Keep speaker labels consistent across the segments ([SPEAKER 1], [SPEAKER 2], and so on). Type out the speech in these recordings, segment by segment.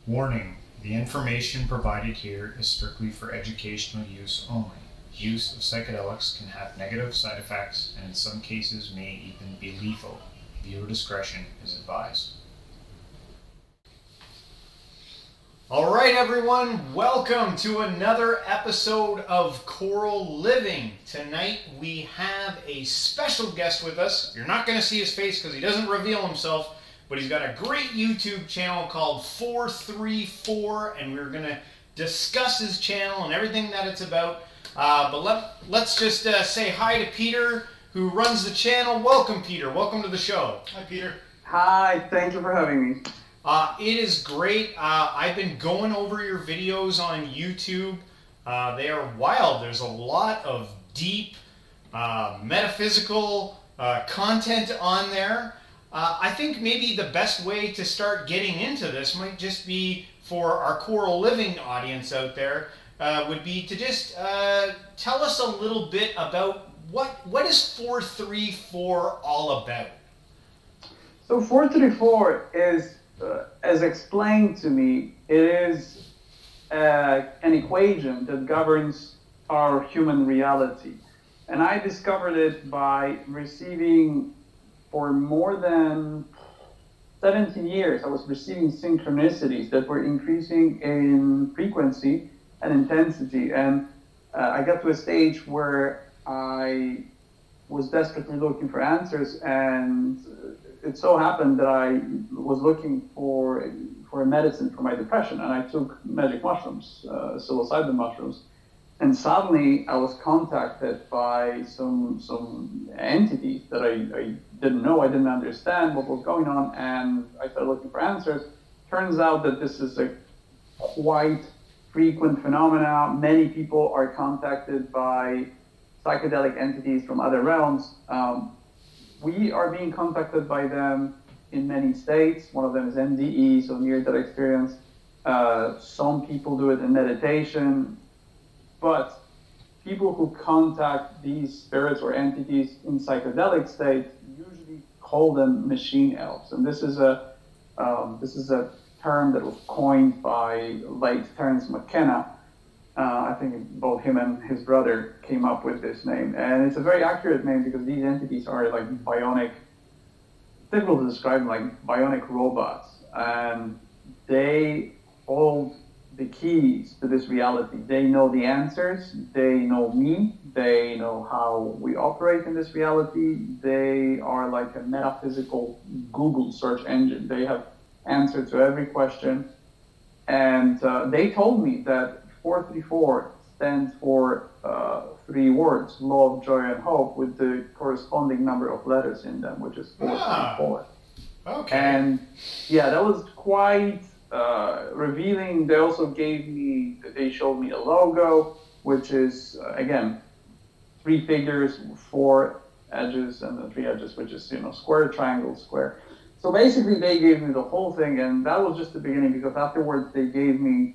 [SPEAKER 1] Warning: the information provided here is strictly for educational use only. Use of psychedelics can have negative side effects and in some cases may even be lethal. Viewer discretion is advised. Alright everyone, welcome to another episode of Choral Living. Tonight we have a special guest with us. You're not going to see his face because he doesn't reveal himself, but he's got a great YouTube channel called 434, and we're going to discuss his channel and everything that it's about. But let's just say hi to Peter, who runs the channel. Welcome, Peter. Welcome to the show.
[SPEAKER 2] Hi, Peter.
[SPEAKER 3] Hi, thank you for having me.
[SPEAKER 1] It is great. I've been going over your videos on YouTube. They are wild. There's a lot of deep metaphysical content on there. I think maybe the best way to start getting into this might just be for our Choral Living audience out there, would be to just tell us a little bit about what is 434 all about?
[SPEAKER 3] So 434 is, as explained to me, it is an equation that governs our human reality. And I discovered it by receiving, for more than 17 years, I was receiving synchronicities that were increasing in frequency and intensity. And I got to a stage where I was desperately looking for answers, and it so happened that I was looking for a medicine for my depression, and I took magic mushrooms, psilocybin mushrooms, and suddenly I was contacted by some entities that I didn't know, I didn't understand what was going on, and I started looking for answers. Turns out that this is a quite frequent phenomena. Many people are contacted by psychedelic entities from other realms. We are being contacted by them in many states. One of them is NDE, so near-death experience. Some people do it in meditation, but people who contact these spirits or entities in psychedelic state usually call them machine elves, and this is a term that was coined by late Terence McKenna. I think both him and his brother came up with this name, and it's a very accurate name because these entities are like bionic, difficult to describe, like bionic robots, and they hold the keys to this reality. They know the answers, they know me, they know how we operate in this reality. They are like a metaphysical Google search engine. They have answer to every question, and they told me that 434 stands for three words: love, joy, and hope, with the corresponding number of letters in them, which is 434.
[SPEAKER 1] Okay.
[SPEAKER 3] And yeah, that was quite revealing. They also they showed me a logo, which is, again, three figures, four edges, and the three edges, which is, square, triangle, square. So basically, they gave me the whole thing, and that was just the beginning, because afterwards they gave me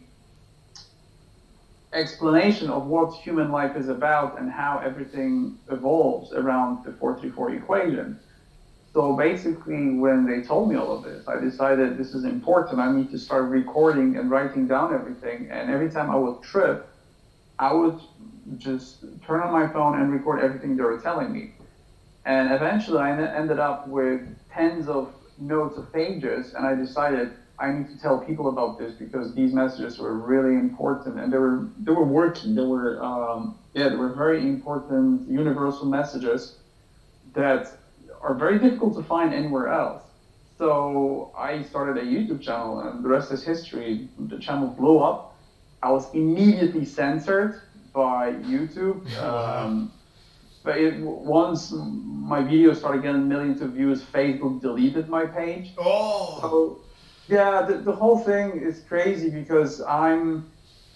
[SPEAKER 3] explanation of what human life is about and how everything evolves around the 434 equation. So basically, when they told me all of this, I decided this is important. I need to start recording and writing down everything. And every time I would trip, I would just turn on my phone and record everything they were telling me. And eventually, I ended up with tens of notes of pages, and I decided I need to tell people about this because these messages were really important, and they were working. They were very important universal messages that are very difficult to find anywhere else. So I started a YouTube channel, and the rest is history. The channel blew up. I was immediately censored by YouTube. But once my videos started getting millions of views, Facebook deleted my page.
[SPEAKER 1] Oh.
[SPEAKER 3] So, yeah, the whole thing is crazy because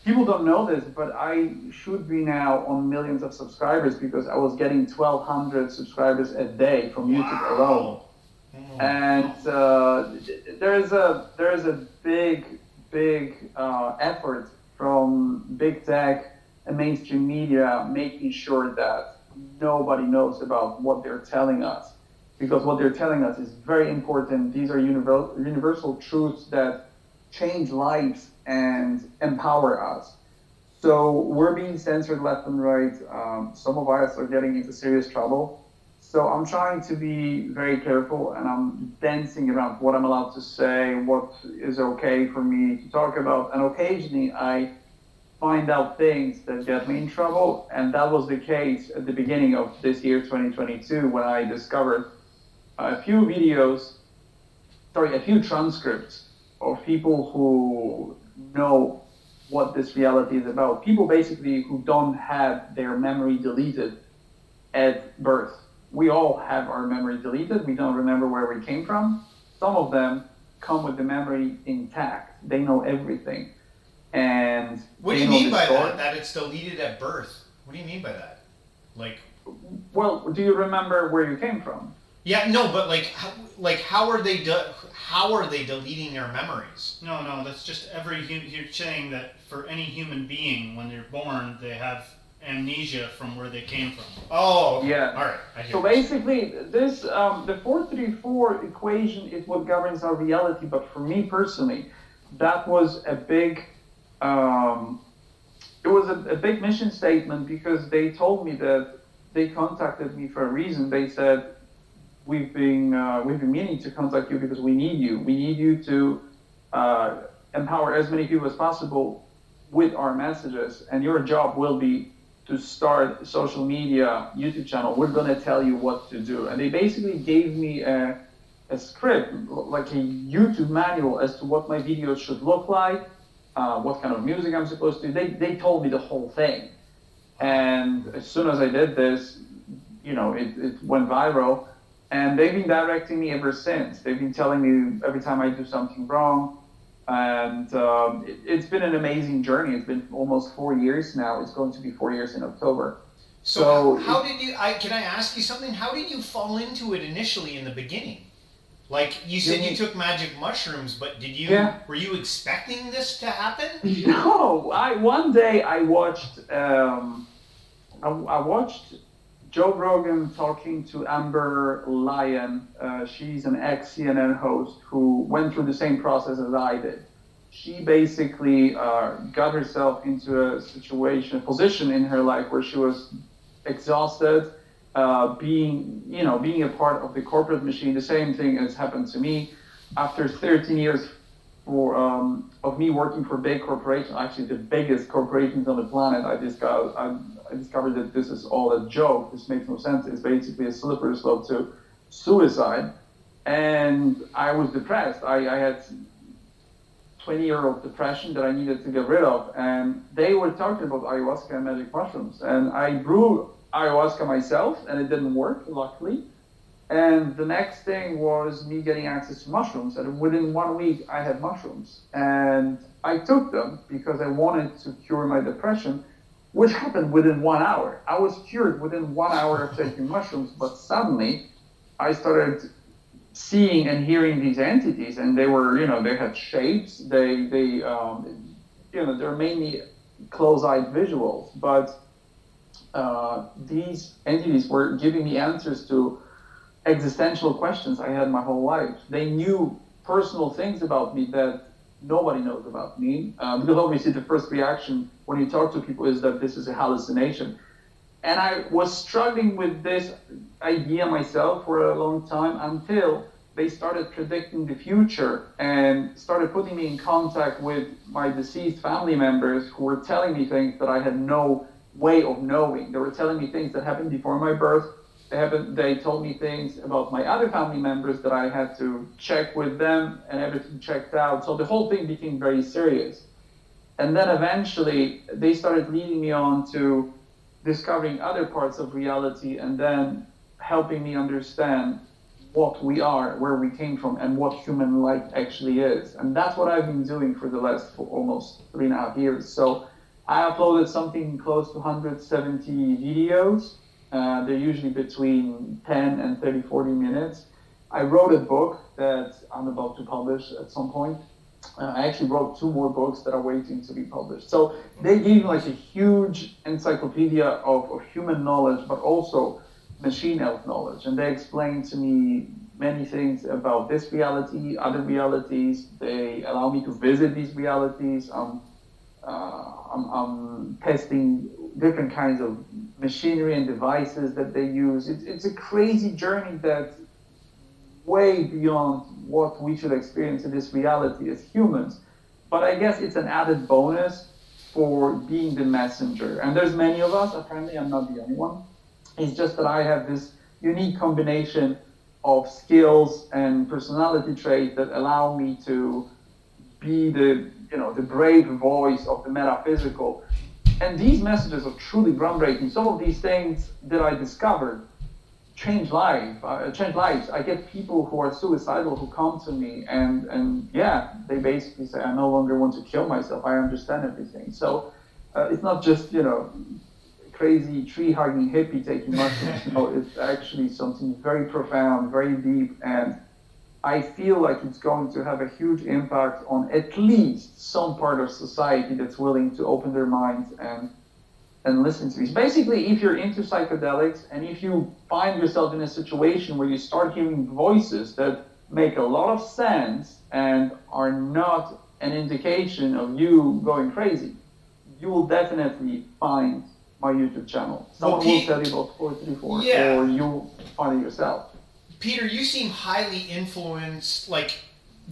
[SPEAKER 3] people don't know this, but I should be now on millions of subscribers because I was getting 1,200 subscribers a day from YouTube alone. And there is a big effort from big tech and mainstream media making sure that nobody knows about what they're telling us, because what they're telling us is very important. These are universal truths that change lives and empower us. So we're being censored left and right. Some of us are getting into serious trouble. So I'm trying to be very careful, and I'm dancing around what I'm allowed to say, what is okay for me to talk about. And occasionally I find out things that get me in trouble. And that was the case at the beginning of this year, 2022, when I discovered a few videos, a few transcripts of people who know what this reality is about. People basically who don't have their memory deleted at birth. We all have our memory deleted. We don't remember where we came from. Some of them come with the memory intact. They know everything. And
[SPEAKER 1] what do you mean by that? That it's deleted at birth? What do you mean by that? Like,
[SPEAKER 3] well, do you remember where you came from?
[SPEAKER 1] Yeah, no, but how are they deleting their memories?
[SPEAKER 2] No, that's just you're saying that for any human being, when they're born, they have amnesia from where they came from.
[SPEAKER 1] Oh, okay.
[SPEAKER 3] Yeah.
[SPEAKER 1] All right.
[SPEAKER 3] So basically, this the 434 equation is what governs our reality. But for me personally, that was a big it was a big mission statement, because they told me that they contacted me for a reason. They said, we've been meaning to contact you because we need you. We need you to empower as many people as possible with our messages, and your job will be to start a social media YouTube channel. We're going to tell you what to do. And they basically gave me a script, like a YouTube manual as to what my videos should look like, what kind of music I'm supposed to do. They told me the whole thing. And as soon as I did this, it went viral. And they've been directing me ever since. They've been telling me every time I do something wrong. And it's been an amazing journey. It's been almost 4 years now. It's going to be 4 years in October.
[SPEAKER 1] So how did you, can I ask you something? How did you fall into it initially in the beginning? Like, you said you took magic mushrooms, but were you expecting this to happen?
[SPEAKER 3] No, one day I watched, I watched Joe Rogan talking to Amber Lyon. She's an ex-CNN host who went through the same process as I did. She basically got herself into a position in her life where she was exhausted, being a part of the corporate machine. The same thing has happened to me. After 13 years of me working for big corporations, actually the biggest corporations on the planet, I discovered that this is all a joke. This makes no sense. It's basically a slippery slope to suicide. And I was depressed. I had 20-year-old depression that I needed to get rid of. And they were talking about ayahuasca and magic mushrooms. And I grew ayahuasca myself, and it didn't work, luckily. And the next thing was me getting access to mushrooms. And within 1 week, I had mushrooms. And I took them because I wanted to cure my depression, which happened within 1 hour. I was cured within 1 hour of taking mushrooms, but suddenly I started seeing and hearing these entities, and they were, they had shapes. They're mainly close-eyed visuals, but these entities were giving me answers to existential questions I had my whole life. They knew personal things about me that nobody knows about me, because obviously the first reaction when you talk to people is that this is a hallucination. And I was struggling with this idea myself for a long time until they started predicting the future and started putting me in contact with my deceased family members who were telling me things that I had no way of knowing. They were telling me things that happened before my birth. They told me things about my other family members that I had to check with them, and everything checked out. So the whole thing became very serious. And then eventually they started leading me on to discovering other parts of reality, and then helping me understand what we are, where we came from, and what human life actually is. And that's what I've been doing for the last almost 3.5 years. So I uploaded something close to 170 videos. They're usually between 10 and 30, 40 minutes. I wrote a book that I'm about to publish at some point. I actually wrote 2 more books that are waiting to be published. So they gave me like a huge encyclopedia of human knowledge, but also machine elf knowledge. And they explained to me many things about this reality, other realities. They allow me to visit these realities. I'm testing different kinds of machinery and devices that they use. It's a crazy journey that's way beyond what we should experience in this reality as humans. But I guess it's an added bonus for being the messenger. And there's many of us. Apparently, I'm not the only one. It's just that I have this unique combination of skills and personality traits that allow me to be the brave voice of the metaphysical. And these messages are truly groundbreaking. Some of these things that I discovered change lives. I get people who are suicidal who come to me and yeah, they basically say, I no longer want to kill myself. I understand everything. So it's not just, crazy tree hugging hippie taking mushrooms. It's actually something very profound, very deep, and I feel like it's going to have a huge impact on at least some part of society that's willing to open their minds and listen to these. Basically, if you're into psychedelics and if you find yourself in a situation where you start hearing voices that make a lot of sense and are not an indication of you going crazy, you will definitely find my YouTube channel. Someone will tell you about 434, or you'll find it yourself.
[SPEAKER 1] Peter, you seem highly influenced, like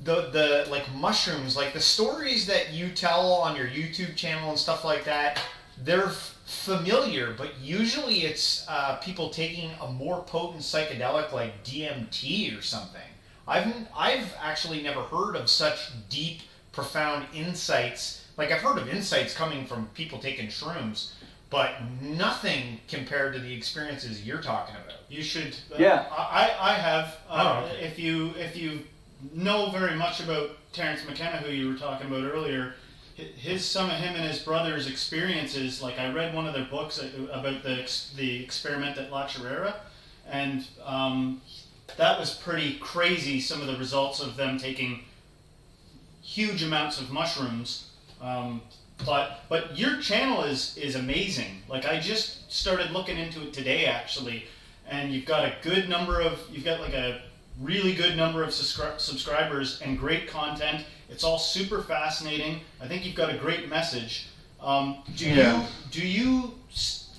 [SPEAKER 1] the like mushrooms, like the stories that you tell on your YouTube channel and stuff like that. They're familiar, but usually it's people taking a more potent psychedelic like DMT or something. I've actually never heard of such deep, profound insights. Like I've heard of insights coming from people taking shrooms, but nothing compared to the experiences you're talking about.
[SPEAKER 2] You should.
[SPEAKER 3] Yeah.
[SPEAKER 2] I have.
[SPEAKER 1] Okay.
[SPEAKER 2] If you know very much about Terence McKenna, who you were talking about earlier, some of him and his brother's experiences. Like I read one of their books about the experiment at La Chirera, and that was pretty crazy. Some of the results of them taking huge amounts of mushrooms. But your channel is amazing. Like I just started looking into it today actually, and you've got like a really good number of subscribers and great content. It's all super fascinating. I think you've got a great message. Do you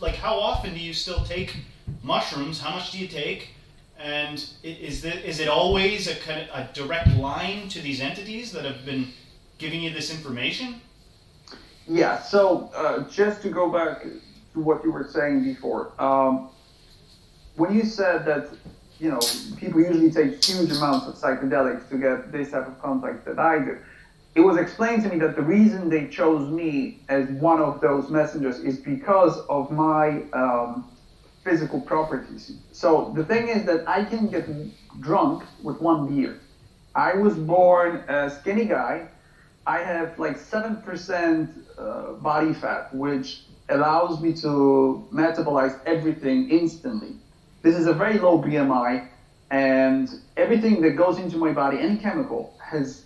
[SPEAKER 2] like how often do you still take mushrooms? How much do you take? And is it always a direct line to these entities that have been giving you this information?
[SPEAKER 3] Yeah, so just to go back to what you were saying before, when you said that, people usually take huge amounts of psychedelics to get this type of contact that I do, it was explained to me that the reason they chose me as one of those messengers is because of my physical properties. So the thing is that I can get drunk with one beer. I was born a skinny guy. I have like 7% body fat, which allows me to metabolize everything instantly. This is a very low BMI, and everything that goes into my body, any chemical, has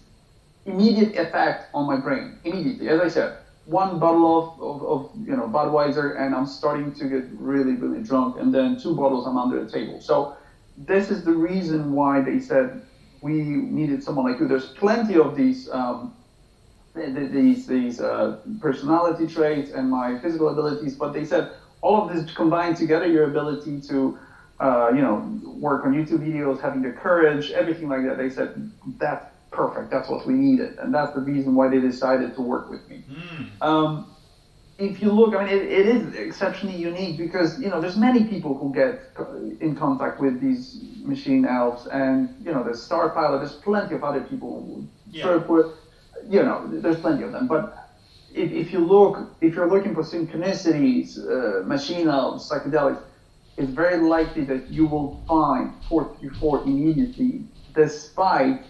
[SPEAKER 3] immediate effect on my brain. Immediately, as I said, one bottle of Budweiser, and I'm starting to get really, really drunk, and then 2 bottles, I'm under the table. So this is the reason why they said we needed someone like you. There's plenty of these personality traits and my physical abilities, but they said all of this combined together, your ability to work on YouTube videos, having the courage, everything like that, they said that's perfect, that's what we needed, and that's the reason why they decided to work with me. If you look, it is exceptionally unique because there's many people who get in contact with these machine elves, and there's Star Pilot, there's plenty of other people who there's plenty of them. But if you're looking for synchronicities, machine elves, psychedelics, it's very likely that you will find 434 immediately, despite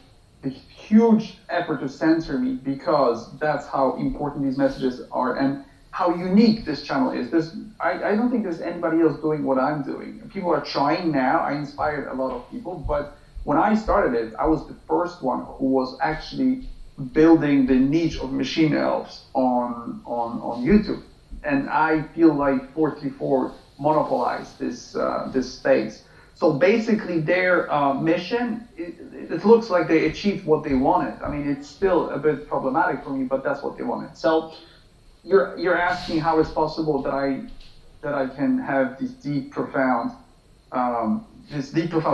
[SPEAKER 3] the huge effort to censor me, because that's how important these messages are and how unique this channel is. I don't think there's anybody else doing what I'm doing. People are trying now. I inspired a lot of people, but when I started it, I was the first one who was actually building the niche of machine elves on YouTube, and I feel like 434 monopolized this space. So basically, their mission, it looks like they achieved what they wanted. I mean, it's still a bit problematic for me, but that's what they wanted. So you're asking how it's possible that I can have this deep, profound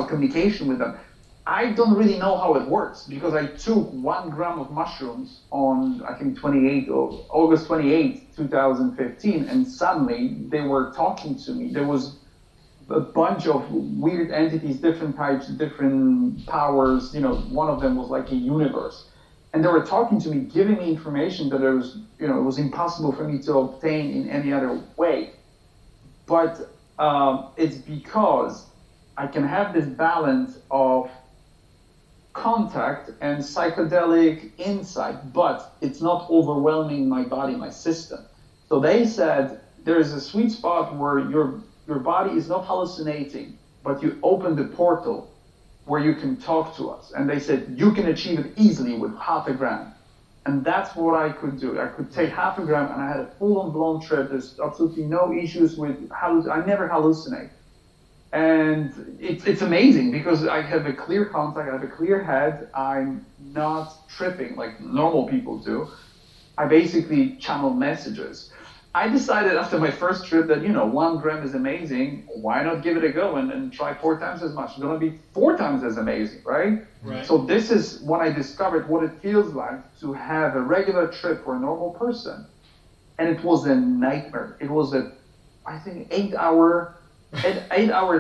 [SPEAKER 3] communication with them. I don't really know how it works because I took 1 gram of mushrooms on, I think, August 28th, 2015, and suddenly they were talking to me. There was a bunch of weird entities, different types, different powers. One of them was like a universe. And they were talking to me, giving me information that it was impossible for me to obtain in any other way. But it's because I can have this balance of contact and psychedelic insight, but it's not overwhelming my body, my system. So they said there is a sweet spot where your body is not hallucinating, but you open the portal where you can talk to us. And they said you can achieve it easily with 0.5 gram. And that's what I could do. I could take 0.5 gram and I had a full-on blown trip. There's absolutely no issues with I never hallucinate. And it's amazing because I have a clear contact, I have a clear head, I'm not tripping like normal people do. I basically channel messages. I decided after my first trip that, 1 gram is amazing, why not give it a go and try 4 times as much? It's gonna be 4 times as amazing, right? So this is when I discovered what it feels like to have a regular trip for a normal person. And it was a nightmare. It was I think, 8-hour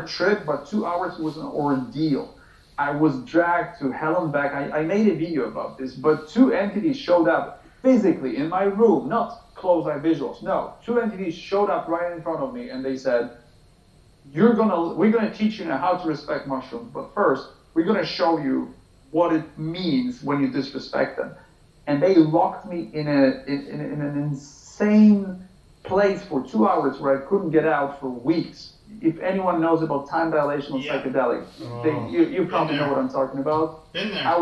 [SPEAKER 3] trip, but 2 hours was an ordeal. I was dragged to hell and back. I made a video about this, but 2 entities showed up physically in my room, not closed eye visuals. No, 2 entities showed up right in front of me, and they said, we're gonna teach you now how to respect mushrooms, but first we're gonna show you what it means when you disrespect them. And they locked me in an insane place for 2 hours where I couldn't get out for weeks. If anyone knows about time dilation on psychedelics, you probably know what I'm talking about.
[SPEAKER 2] Been there.
[SPEAKER 3] I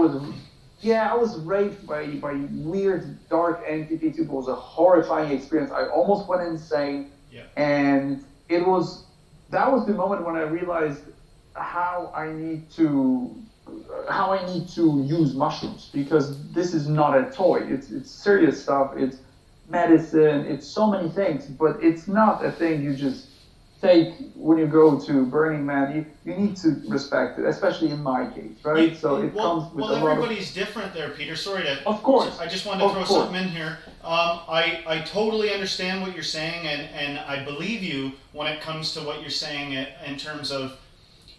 [SPEAKER 3] was raped by weird, dark entities. It was a horrifying experience. I almost went insane. And that was the moment when I realized how I need to use mushrooms, because this is not a toy. It's serious stuff. It's medicine. It's so many things, but it's not a thing you just take when you go to Burning Man. You need to respect it, especially in my case, right? So it comes with a lot of...
[SPEAKER 2] everybody's different there, Peter. Sorry to...
[SPEAKER 3] Of course.
[SPEAKER 2] I just wanted to throw something in here. I totally understand what you're saying, and I believe you when it comes to what you're saying in terms of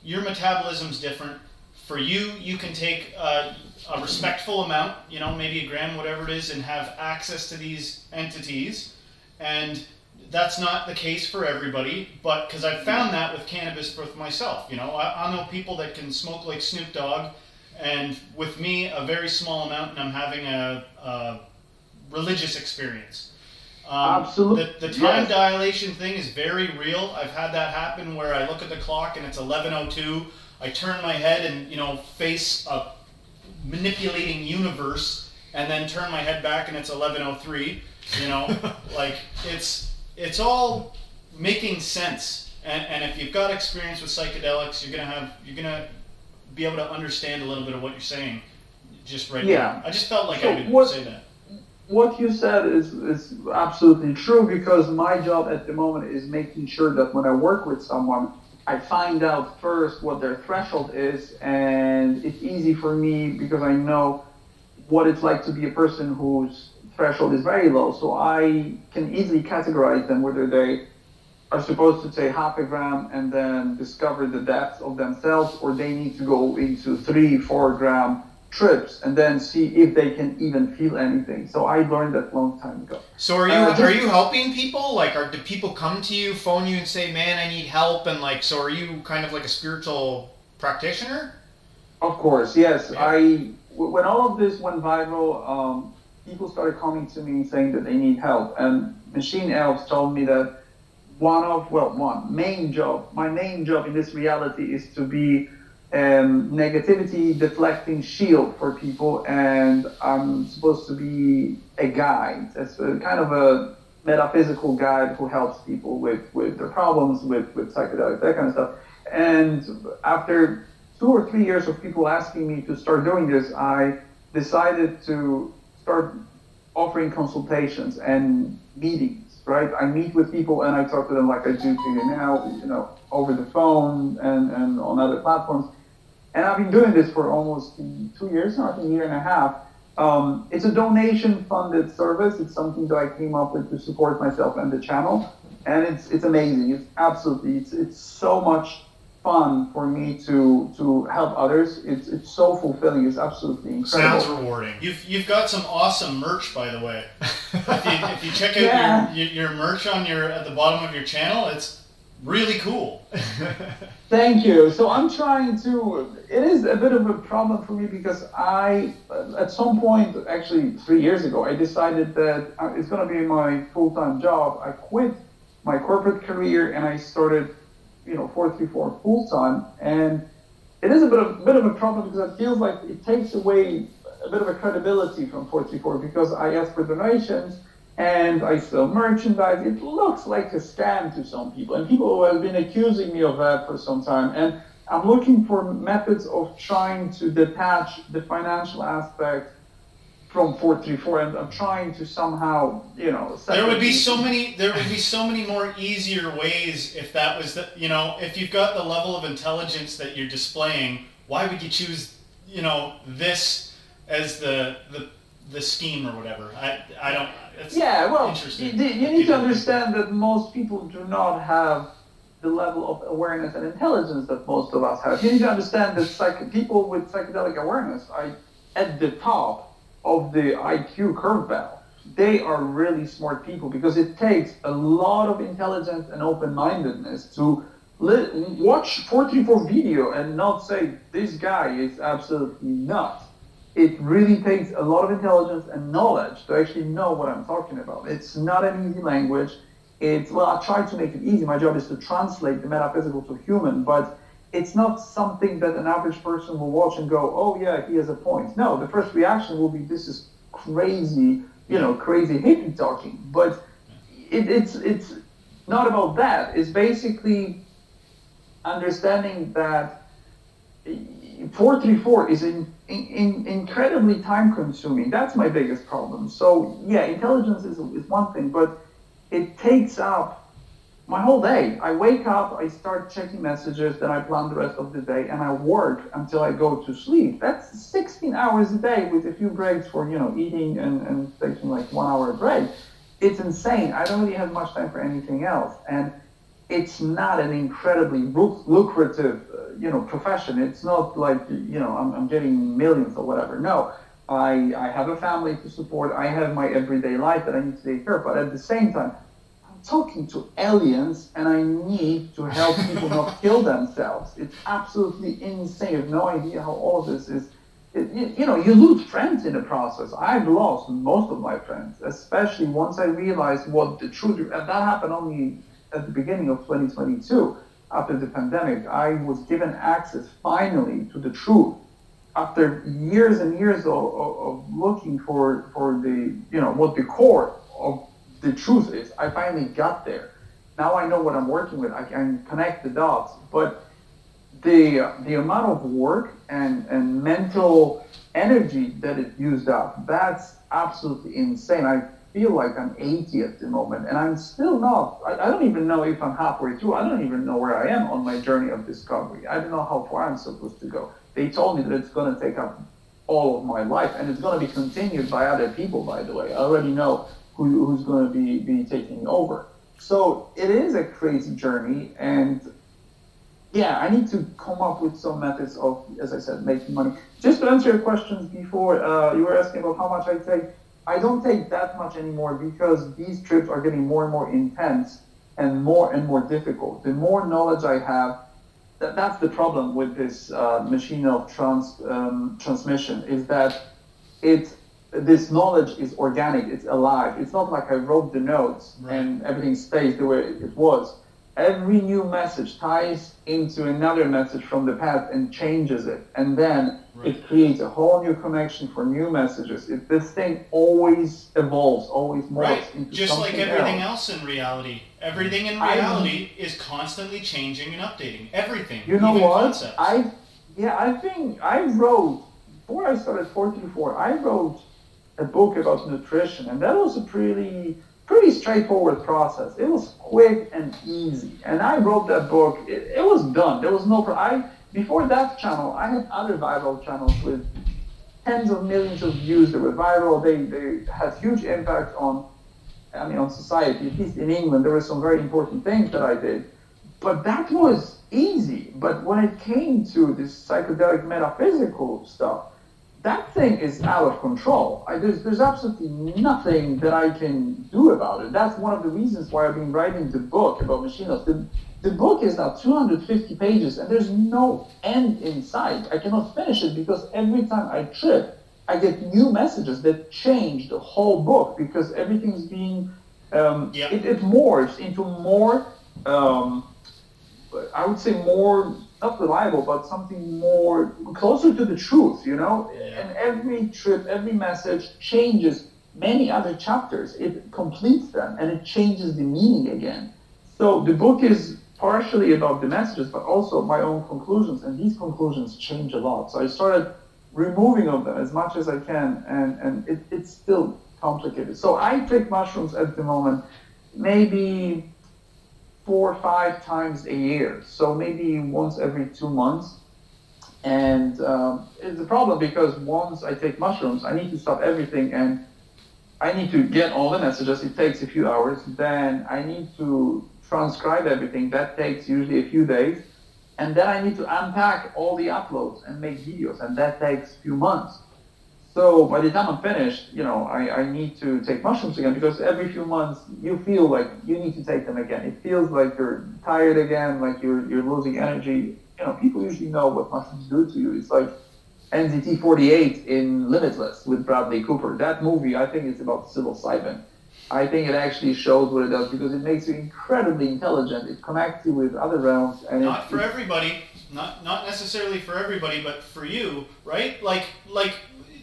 [SPEAKER 2] your metabolism's different. For you, you can take a respectful amount, maybe 1 gram, whatever it is, and have access to these entities. And that's not the case for everybody, but because I've found that with cannabis with myself. I know people that can smoke like Snoop Dogg, and with me, a very small amount, and I'm having a religious experience.
[SPEAKER 3] Absolutely.
[SPEAKER 2] The time dilation thing is very real. I've had that happen where I look at the clock and it's 11:02. I turn my head and face a manipulating universe, and then turn my head back and it's 11:03. Like it's all making sense. And if you've got experience with psychedelics, you're gonna be able to understand a little bit of what you're saying. Just right now. I just felt like I could say that.
[SPEAKER 3] What you said is absolutely true, because my job at the moment is making sure that when I work with someone, I find out first what their threshold is, and it's easy for me because I know what it's like to be a person whose threshold is very low. So I can easily categorize them, whether they are supposed to take 0.5 gram and then discover the depths of themselves, or they need to go into 3-4 gram trips and then see if they can even feel anything. So I learned that a long time ago.
[SPEAKER 1] So are you helping people? Do people come to you, phone you, and say, "Man, I need help"? And so are you kind of like a spiritual practitioner?
[SPEAKER 3] Of course, yes. Yeah. When all of this went viral, people started coming to me saying that they need help. And Machine Elves told me that my main job in this reality is to be negativity deflecting shield for people, and I'm supposed to be a guide. It's kind of a metaphysical guide who helps people with their problems, with psychedelics, that kind of stuff. And after 2 or 3 years of people asking me to start doing this, I decided to start offering consultations and meetings, right? I meet with people and I talk to them like I do to you now, over the phone and on other platforms. And I've been doing this for almost 2 years now, I think a year and a half. It's a donation-funded service. It's something that I came up with to support myself and the channel, and it's amazing. It's so much fun for me to help others. It's so fulfilling. It's absolutely incredible.
[SPEAKER 1] Sounds rewarding.
[SPEAKER 2] You've got some awesome merch, by the way. If you check out your merch at the bottom of your channel, it's really cool.
[SPEAKER 3] Thank you. So I'm trying to, it is a bit of a problem for me because at some point, actually 3 years ago, I decided that it's going to be my full-time job. I quit my corporate career and I started, 434 full-time. And it is a bit of a problem because it feels like it takes away a bit of a credibility from 434 because I ask for donations and I sell merchandise. It looks like a scam to some people, and people have been accusing me of that for some time. And I'm looking for methods of trying to detach the financial aspect from 434, and I'm trying to somehow,
[SPEAKER 2] there would be so many more easier ways if that was if you've got the level of intelligence that you're displaying, why would you choose, this as the scheme or whatever? I don't.
[SPEAKER 3] You need to understand that most people do not have the level of awareness and intelligence that most of us have. You need to understand that people with psychedelic awareness are at the top of the IQ curveball. They are really smart people because it takes a lot of intelligence and open-mindedness to watch 434 video and not say, this guy is absolutely nuts. It really takes a lot of intelligence and knowledge to actually know what I'm talking about. It's not an easy language. I try to make it easy. My job is to translate the metaphysical to human, but it's not something that an average person will watch and go, oh yeah, he has a point. No, the first reaction will be, this is crazy, crazy hippie talking. But it's not about that. It's basically understanding that 434 is incredibly time consuming. That's my biggest problem. So yeah, intelligence is one thing, but it takes up my whole day. I wake up, I start checking messages, then I plan the rest of the day, and I work until I go to sleep. That's 16 hours a day with a few breaks for, eating and taking like 1 hour break. It's insane. I don't really have much time for anything else. And it's not an incredibly lucrative, profession. It's not like, I'm getting millions or whatever. No, I have a family to support. I have my everyday life that I need to take care of. But at the same time, I'm talking to aliens and I need to help people not kill themselves. It's absolutely insane. You have no idea how all of this is. You lose friends in the process. I've lost most of my friends, especially once I realized what the truth is. And that happened only at the beginning of 2022, after the pandemic. I was given access finally to the truth after years and years of looking for the, what the core of the truth is. I finally got there. Now I know what I'm working with. I can connect the dots. But the amount of work and mental energy that it used up, that's absolutely insane. I feel like I'm 80 at the moment, and I'm still not. I don't even know if I'm halfway through. I don't even know where I am on my journey of discovery. I don't know how far I'm supposed to go. They told me that it's going to take up all of my life, and it's going to be continued by other people, by the way. I already know who's going to be taking over. So it is a crazy journey, and yeah, I need to come up with some methods of, as I said, making money. Just to answer your questions before, you were asking about how much I take. I don't take that much anymore because these trips are getting more and more intense and more difficult. The more knowledge I have, that's the problem with this machine of transmission, is that this knowledge is organic, it's alive. It's not like I wrote the notes and everything stays the way it was. every new message ties into another message from the past and changes it. And then it creates a whole new connection for new messages. This thing always evolves, always morphs into
[SPEAKER 2] just
[SPEAKER 3] something
[SPEAKER 2] like everything
[SPEAKER 3] else.
[SPEAKER 2] else in reality. Everything in reality is constantly changing and updating. Everything.
[SPEAKER 3] You know
[SPEAKER 2] even
[SPEAKER 3] what?
[SPEAKER 2] Concepts.
[SPEAKER 3] I wrote, before I started 434, I wrote a book about nutrition, and that was a pretty straightforward process. It was quick and easy. And I wrote that book, it was done. There was no problem. Before that channel, I had other viral channels with tens of millions of views that were viral. They had huge impact on society. At least in England, there were some very important things that I did. But that was easy. But when it came to this psychedelic metaphysical stuff, that thing is out of control. There's absolutely nothing that I can do about it. That's one of the reasons why I've been writing the book about machine health. The book is now 250 pages, and there's no end in sight. I cannot finish it because every time I trip, I get new messages that change the whole book because everything's being, it morphs into more, I would say more, not reliable, but something more closer to the truth, you know?
[SPEAKER 2] Yeah.
[SPEAKER 3] And every trip, every message changes many other chapters. It completes them and it changes the meaning again. So the book is partially about the messages, but also my own conclusions, and these conclusions change a lot. So I started removing of them as much as I can, and it's still complicated. So I take mushrooms at the moment, maybe 4 or 5 times a year, so maybe once every 2 months. And it's a problem because once I take mushrooms, I need to stop everything and I need to get all the messages. It takes a few hours. Then I need to transcribe everything. That takes usually a few days. And then I need to unpack all the uploads and make videos, and that takes a few months. So by the time I'm finished, I need to take mushrooms again because every few months you feel like you need to take them again. It feels like you're tired again, like you're losing energy. People usually know what mushrooms do to you. It's like NZT-48 in Limitless with Bradley Cooper. That movie, I think it's about psilocybin. I think it actually shows what it does because it makes you incredibly intelligent. It connects you with other realms. And
[SPEAKER 2] not for everybody, not necessarily for everybody, but for you, right? Like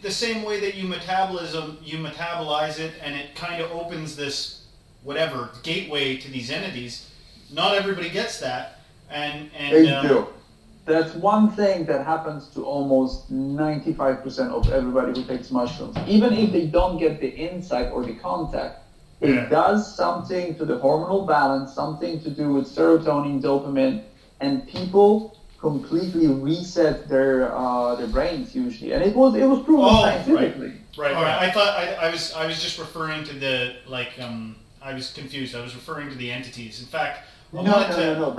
[SPEAKER 2] the same way that you metabolize it, and it kind of opens this whatever gateway to these entities. Not everybody gets that, and
[SPEAKER 3] they do. That's one thing that happens to almost 95% of everybody who takes mushrooms. Even if they don't get the insight or the contact, it does something to the hormonal balance, something to do with serotonin, dopamine, and people completely reset their brains usually. And it was proven scientifically.
[SPEAKER 2] Right. I thought I was just referring to the I was confused. I was referring to the entities. In fact,
[SPEAKER 3] no.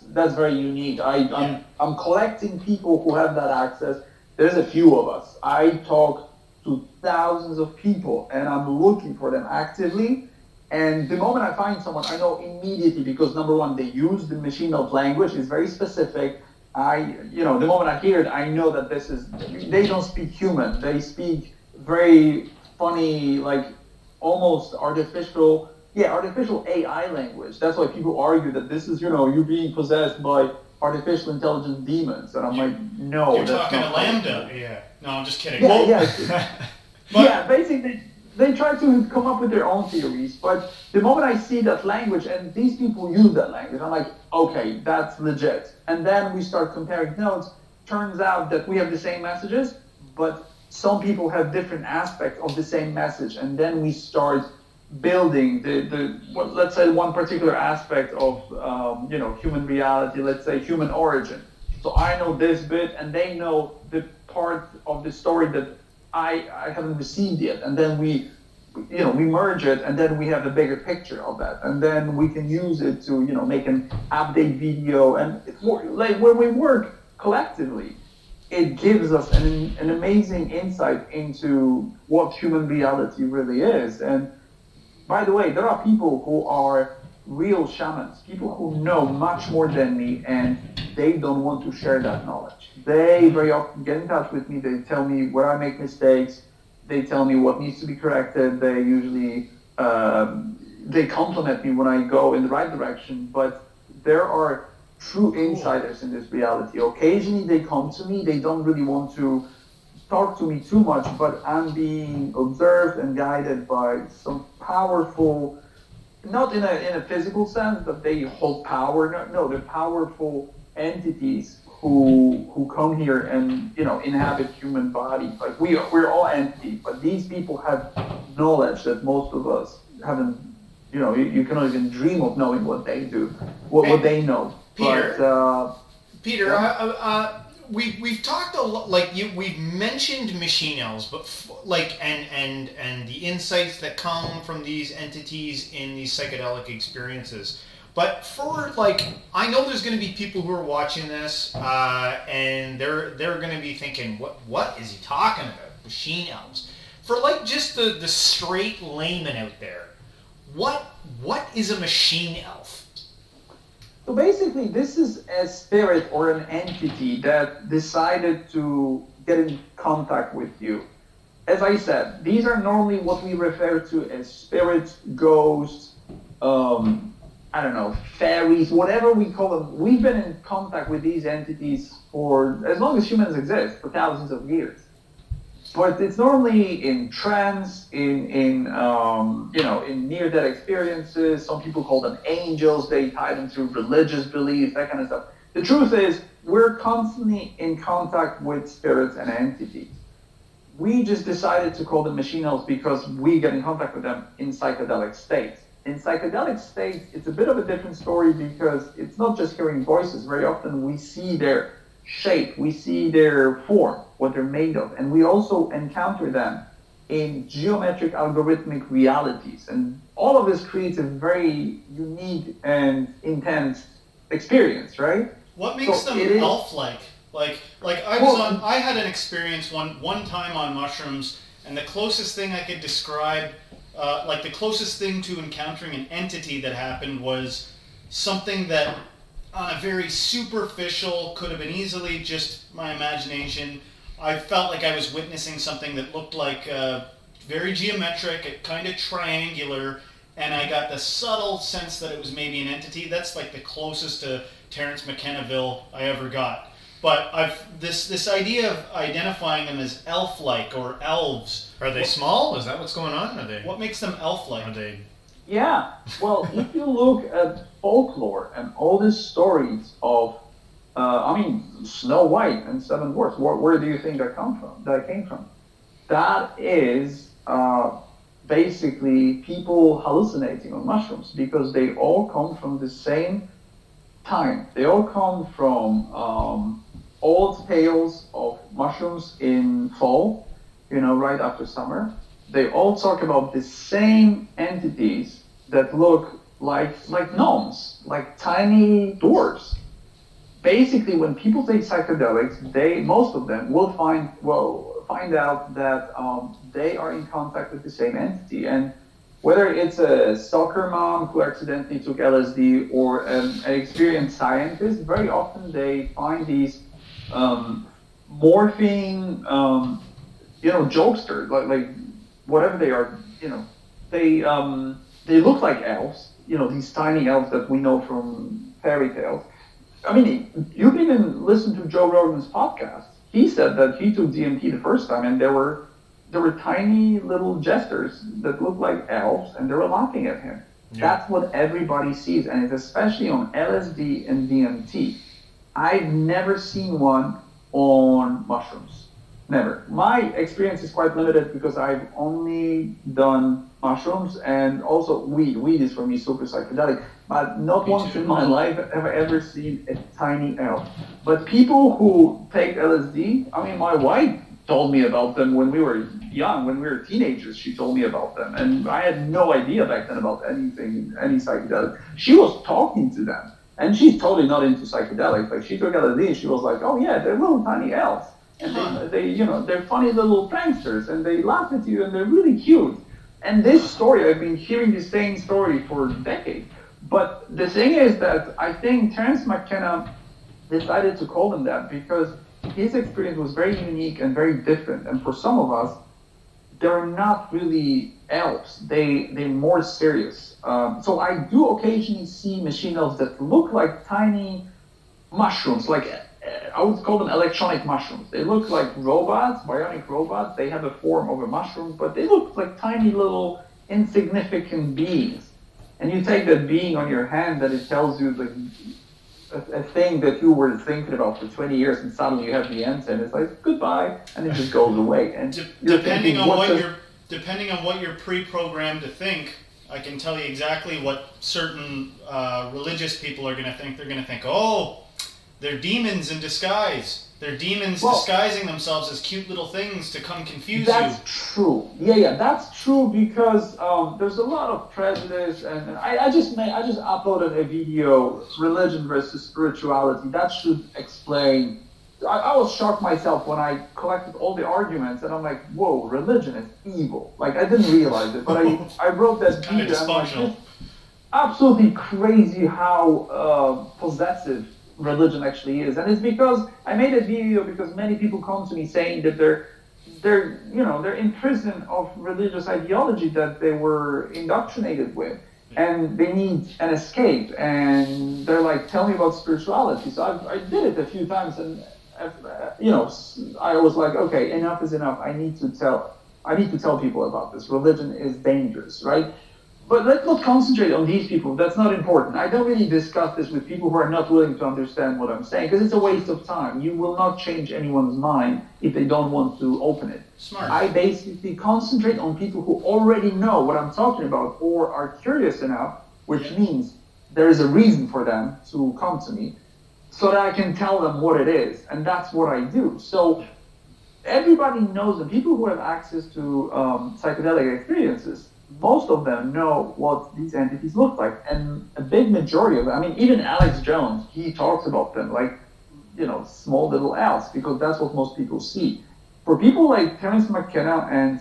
[SPEAKER 3] That's very unique. I'm collecting people who have that access. There's a few of us. I talk to thousands of people, and I'm looking for them actively. And the moment I find someone, I know immediately because number one, they use the machine of language. It's very specific. The moment I hear it, I know that they don't speak human. They speak very funny, like almost artificial AI language. That's why people argue that this is, you being possessed by artificial intelligence demons. And I'm like, no.
[SPEAKER 2] You're talking to Lambda. Yeah. No, I'm just kidding.
[SPEAKER 3] Basically, they try to come up with their own theories. But the moment I see that language, and these people use that language, I'm like, okay, that's legit. And then we start comparing notes. Turns out that we have the same messages, but some people have different aspects of the same message. And then we start building let's say one particular aspect of human reality, let's say human origin. So I know this bit and they know the part of the story that I haven't received yet, and then we merge it, and then we have a bigger picture of that, and then we can use it to make an update video. And it's more like when we work collectively, it gives us an amazing insight into what human reality really is. And by the way, there are people who are real shamans, people who know much more than me, and they don't want to share that knowledge. They very often get in touch with me. They tell me where I make mistakes. They tell me what needs to be corrected. They usually they compliment me when I go in the right direction, but There are true insiders in this reality. Occasionally they come to me, they don't really want to talk to me too much, but I'm being observed and guided by some powerful, not in a physical sense that they hold power. No, they're powerful entities who come here and inhabit human bodies. Like we're all entities, but these people have knowledge that most of us haven't. You cannot even dream of knowing what they do, what they know.
[SPEAKER 1] Peter,
[SPEAKER 3] but,
[SPEAKER 1] Peter,
[SPEAKER 3] yeah.
[SPEAKER 1] we've talked a lot. Like we've mentioned machine elves, but and the insights that come from these entities in these psychedelic experiences. But for I know there's going to be people who are watching this, and they're going to be thinking, what is he talking about? Machine elves. For just the straight layman out there, what is a machine elf?
[SPEAKER 3] So basically, this is a spirit or an entity that decided to get in contact with you. As I said, these are normally what we refer to as spirits, ghosts, I don't know, fairies, whatever we call them. We've been in contact with these entities for as long as humans exist, for thousands of years. But it's normally in trance, in near-death experiences. Some people call them angels. They tie them to religious beliefs, that kind of stuff. The truth is, we're constantly in contact with spirits and entities. We just decided to call them machine elves because we get in contact with them in psychedelic states. In psychedelic states, it's a bit of a different story because it's not just hearing voices. Very often we see their shape, we see their form, what they're made of, and we also encounter them in geometric algorithmic realities. And all of this creates a very unique and intense experience, right?
[SPEAKER 2] What makes them elf-like? I had an experience one time on mushrooms, and the closest thing I could describe, the closest thing to encountering an entity that happened was something that, on a very superficial, could have been easily just my imagination. I felt like I was witnessing something that looked like very geometric, kind of triangular, and I got the subtle sense that it was maybe an entity. That's like the closest to Terence McKennaville I ever got. But this idea of identifying them as elf-like or elves.
[SPEAKER 1] Are they small? Is that what's going on?
[SPEAKER 2] What makes them elf-like?
[SPEAKER 1] Are they?
[SPEAKER 3] Yeah. Well, if you look at folklore and all these stories of, Snow White and Seven Dwarfs, where do you think that came from? That is basically people hallucinating on mushrooms because they all come from the same time. They all come from old tales of mushrooms in fall, right after summer. They all talk about the same entities that look like gnomes, like tiny dwarves. Basically, when people take psychedelics, most of them will find out that they are in contact with the same entity. And whether it's a soccer mom who accidentally took LSD or an experienced scientist, very often they find these morphing, jokesters, like whatever they are, they look like elves, these tiny elves that we know from fairy tales. I mean, you can even listen to Joe Rogan's podcast. He said that he took DMT the first time, and there were tiny little jesters that looked like elves, and they were laughing at him. Yeah. That's what everybody sees, and it's especially on LSD and DMT. I've never seen one on mushrooms. Never. My experience is quite limited because I've only done mushrooms and also weed. Weed is for me super psychedelic. But not once in my life have I ever seen a tiny elf. But people who take LSD, my wife told me about them when we were young, when we were teenagers. She told me about them. And I had no idea back then about any psychedelic. She was talking to them. And she's totally not into psychedelics. Like she took LSD and she was like, oh yeah, they're little tiny elves. And they're funny little pranksters, and they laugh at you, and they're really cute. And this story, I've been hearing the same story for decades. But the thing is that I think Terence McKenna decided to call them that because his experience was very unique and very different. And for some of us, they're not really elves. They're more serious. So I do occasionally see machine elves that look like tiny mushrooms, like I would call them electronic mushrooms. They look like robots, bionic robots. They have a form of a mushroom, but they look like tiny little insignificant beings. And you take that being on your hand, and it tells you like a thing that you were thinking about for 20 years, and suddenly you have the answer, and it's like goodbye, and it just goes away. And
[SPEAKER 2] depending on what you're pre-programmed to think, I can tell you exactly what certain religious people are going to think. They're going to think, oh, they're demons in disguise. They're demons disguising themselves as cute little things to come confuse you.
[SPEAKER 3] That's true. Yeah, that's true because there's a lot of prejudice, and I just uploaded a video, religion versus spirituality. That should explain. I was shocked myself when I collected all the arguments, and I'm like, whoa, religion is evil. Like, I didn't realize it, but I wrote that video.
[SPEAKER 2] Kind of dysfunctional.
[SPEAKER 3] Like, absolutely crazy how possessive religion actually is. And it's because I made a video because many people come to me saying that they're in prison of religious ideology that they were indoctrinated with, and they need an escape, and they're like, tell me about spirituality. So I did it a few times, and I was like, okay, enough is enough. I need to tell people about this. Religion is dangerous, right? But let's not concentrate on these people. That's not important. I don't really discuss this with people who are not willing to understand what I'm saying, because it's a waste of time. You will not change anyone's mind if they don't want to open it.
[SPEAKER 2] Smart.
[SPEAKER 3] I basically concentrate on people who already know what I'm talking about or are curious enough, which means there is a reason for them to come to me, so that I can tell them what it is. And that's what I do. So everybody knows them. People who have access to psychedelic experiences, most of them know what these entities look like, and a big majority of them, I mean, even Alex Jones, he talks about them like, small little elves, because that's what most people see. For people like Terence McKenna and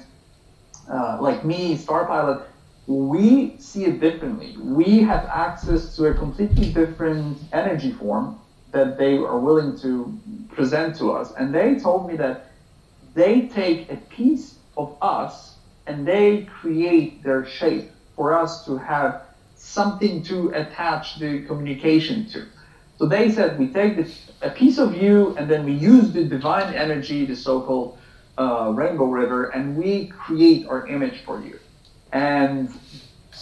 [SPEAKER 3] like me, Star Pilot, we see it differently. We have access to a completely different energy form that they are willing to present to us. And they told me that they take a piece of us and they create their shape for us to have something to attach the communication to. So they said, we take a piece of you, and then we use the divine energy, the so-called rainbow river, and we create our image for you. And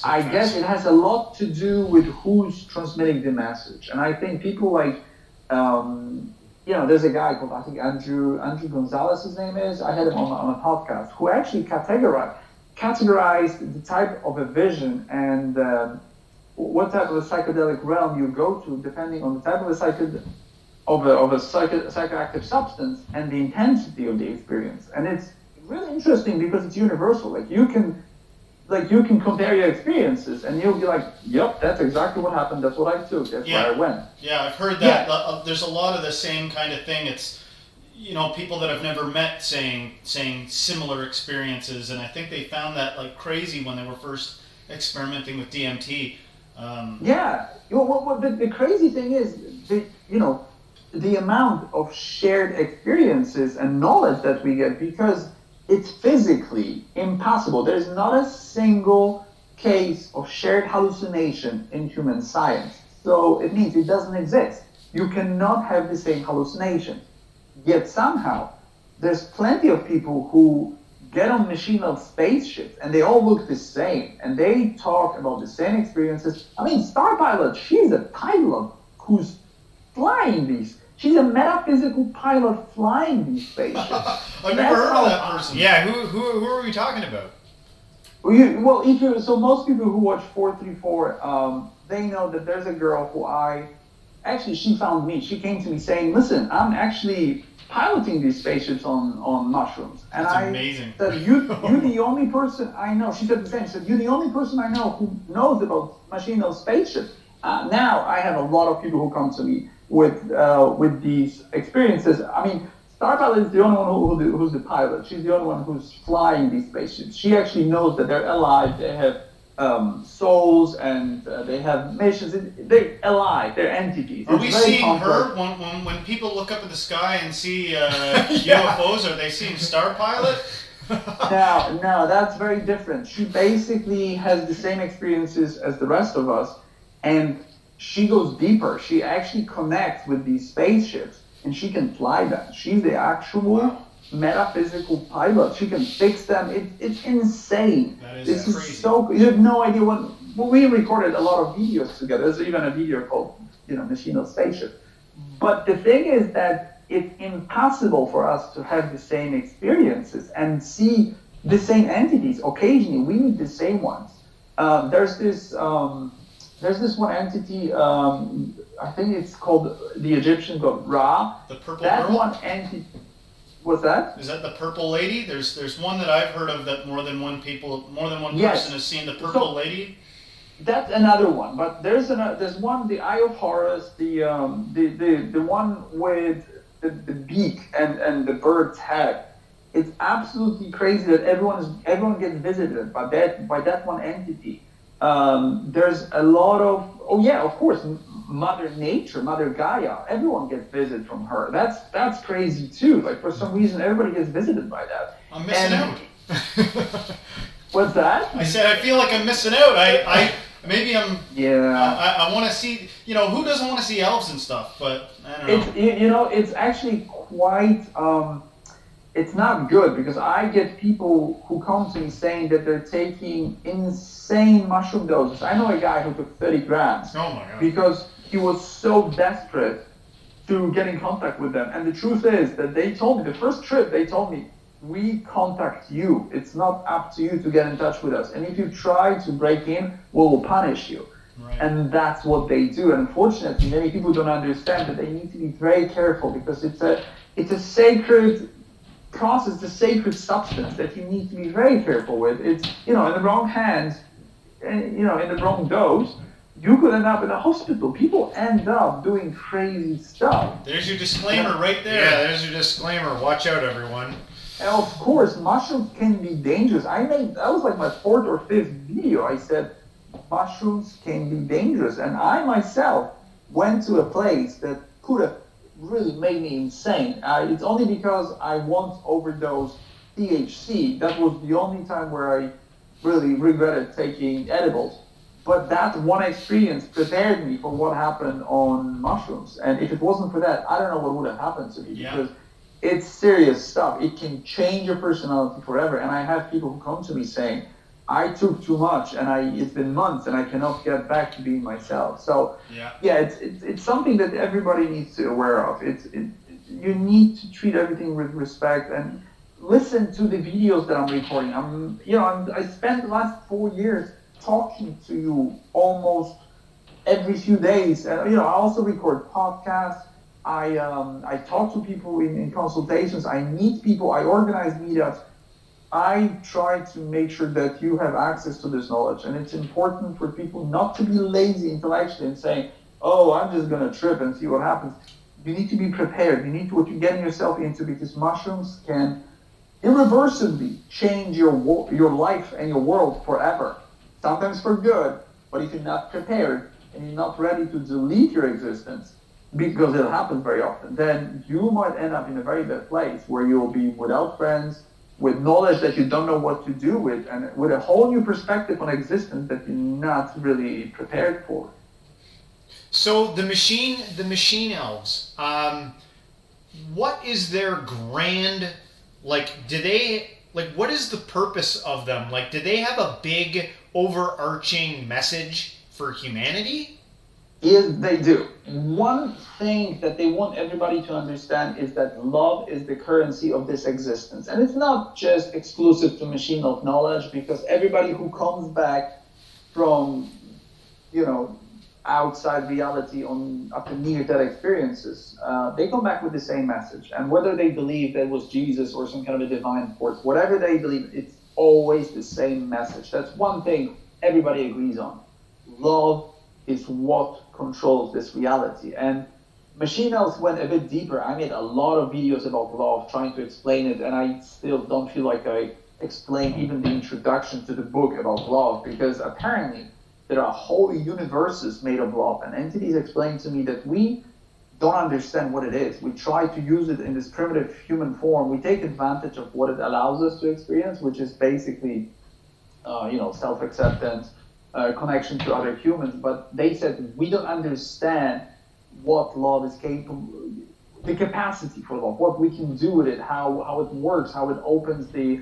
[SPEAKER 3] I guess it has a lot to do with who's transmitting the message. And I think people like, there's a guy called, I think Andrew Gonzalez, his name is. I had him on a podcast, who actually categorized the type of a vision and what type of a psychedelic realm you go to, depending on the type of a psychoactive substance and the intensity of the experience. And it's really interesting because it's universal. Like you can compare your experiences, and you'll be like, yep, that's exactly what happened. That's what I took. That's where I went.
[SPEAKER 2] Yeah, I've heard that. Yeah. There's a lot of the same kind of thing. It's, people that I've never met saying similar experiences, and I think they found that like crazy when they were first experimenting with DMT.
[SPEAKER 3] The crazy thing is, the amount of shared experiences and knowledge that we get, because it's physically impossible. There's not a single case of shared hallucination in human science. So it means it doesn't exist. You cannot have the same hallucination. Yet somehow, there's plenty of people who get on machine-level spaceships, and they all look the same, and they talk about the same experiences. I mean, Star Pilot, she's a pilot who's flying these. She's a metaphysical pilot flying these spaceships.
[SPEAKER 2] I've never heard of that person. Yeah, who are we talking about?
[SPEAKER 3] So most people who watch 434, they know that there's a girl who she found me. She came to me saying, listen, I'm actually piloting these spaceships on mushrooms. And
[SPEAKER 2] That's amazing.
[SPEAKER 3] Said, you're the only person I know. She said the same. She said, you're the only person I know who knows about machine-level spaceships. Now I have a lot of people who come to me with these experiences. I mean, Star Pilot is the only one who's the pilot. She's the only one who's flying these spaceships. She actually knows that they're alive. They have souls, and they have missions. They're alive. They're entities.
[SPEAKER 2] Are we seeing her when people look up at the sky and see UFOs? Are they seeing Star Pilot?
[SPEAKER 3] No, that's very different. She basically has the same experiences as the rest of us, and she goes deeper. She actually connects with these spaceships, and she can fly them. She's the actual
[SPEAKER 2] Wow.
[SPEAKER 3] metaphysical pilot. She can fix them. It's insane.
[SPEAKER 2] That is
[SPEAKER 3] This is
[SPEAKER 2] crazy.
[SPEAKER 3] so. You have no idea what. Well, we recorded a lot of videos together. There's even a video called, Machine of Spaceship. But the thing is that it's impossible for us to have the same experiences and see the same entities. Occasionally, we meet the same ones. There's this one entity. I think it's called the Egyptian god Ra.
[SPEAKER 2] The purple
[SPEAKER 3] That
[SPEAKER 2] girl?
[SPEAKER 3] one entity. What's that?
[SPEAKER 2] Is that the purple lady? There's one that I've heard of that more than one
[SPEAKER 3] Yes.
[SPEAKER 2] person has seen. The purple
[SPEAKER 3] So,
[SPEAKER 2] lady.
[SPEAKER 3] that's another one, but there's one, the Eye of Horus, the one with the beak and the bird's head. It's absolutely crazy that everyone gets visited by that one entity. There's a lot of, oh yeah, of course, Mother Nature, Mother Gaia. Everyone gets visited from her. That's crazy too. Like, for some reason, everybody gets visited by that.
[SPEAKER 2] I'm missing
[SPEAKER 3] And-
[SPEAKER 2] out.
[SPEAKER 3] What's that?
[SPEAKER 2] I said I feel like I'm missing out. I maybe I'm.
[SPEAKER 3] Yeah.
[SPEAKER 2] I want to see. Who doesn't want to see elves and stuff? But I don't know.
[SPEAKER 3] It's actually quite it's not good, because I get people who come to me saying that they're taking insane mushroom doses. I know a guy who took 30 grams
[SPEAKER 2] Oh my god.
[SPEAKER 3] because he was so desperate to get in contact with them. And the truth is that they told me, the first trip, they told me, we contact you. It's not up to you to get in touch with us. And if you try to break in, we will punish you.
[SPEAKER 2] Right.
[SPEAKER 3] And that's what they do. And unfortunately, many people don't understand that they need to be very careful, because it's a sacred process, a sacred substance that you need to be very careful with. It's, in the wrong hands, and, in the wrong dose, you could end up in a hospital. People end up doing crazy stuff.
[SPEAKER 2] There's your disclaimer right there.
[SPEAKER 1] Yeah, there's your disclaimer. Watch out, everyone.
[SPEAKER 3] And of course, mushrooms can be dangerous. That was like my fourth or fifth video. I said, mushrooms can be dangerous. And I myself went to a place that could have really made me insane. It's only because I once overdosed THC. That was the only time where I really regretted taking edibles. But that one experience prepared me for what happened on mushrooms. And if it wasn't for that, I don't know what would have happened to me.
[SPEAKER 2] Yeah.
[SPEAKER 3] Because it's serious stuff. It can change your personality forever. And I have people who come to me saying, I took too much, and it's been months, and I cannot get back to being myself. So yeah, it's something that everybody needs to be aware of. You need to treat everything with respect, and listen to the videos that I'm recording. I spent the last 4 years talking to you almost every few days, and I also record podcasts. I talk to people in consultations. I meet people. I organize meetups. I try to make sure that you have access to this knowledge, and it's important for people not to be lazy intellectually and saying, "Oh, I'm just gonna trip and see what happens." You need to be prepared. You need to what you're getting yourself into, because mushrooms can irreversibly change your life and your world forever. Sometimes for good, but if you're not prepared and you're not ready to delete your existence, because it happens very often, then you might end up in a very bad place where you'll be without friends, with knowledge that you don't know what to do with, and with a whole new perspective on existence that you're not really prepared for.
[SPEAKER 1] So the machine elves, what is their grand, what is the purpose of them? Like, do they have a big overarching message for humanity?
[SPEAKER 3] Yes, they do. One thing that they want everybody to understand is that love is the currency of this existence. And it's not just exclusive to machine of knowledge, because everybody who comes back from, outside reality after near-death experiences, they come back with the same message. And whether they believe that was Jesus or some kind of a divine force, whatever they believe, it's always the same message. That's one thing everybody agrees on. Love is what controls this reality. And Machine Elves went a bit deeper. I made a lot of videos about love, trying to explain it, and I still don't feel like I explained even the introduction to the book about love, because apparently there are whole universes made of love, and entities explained to me that we don't understand what it is. We try to use it in this primitive human form. We take advantage of what it allows us to experience, which is basically, self-acceptance, connection to other humans. But they said we don't understand what love is capable, the capacity for love, what we can do with it, how it works, how it opens the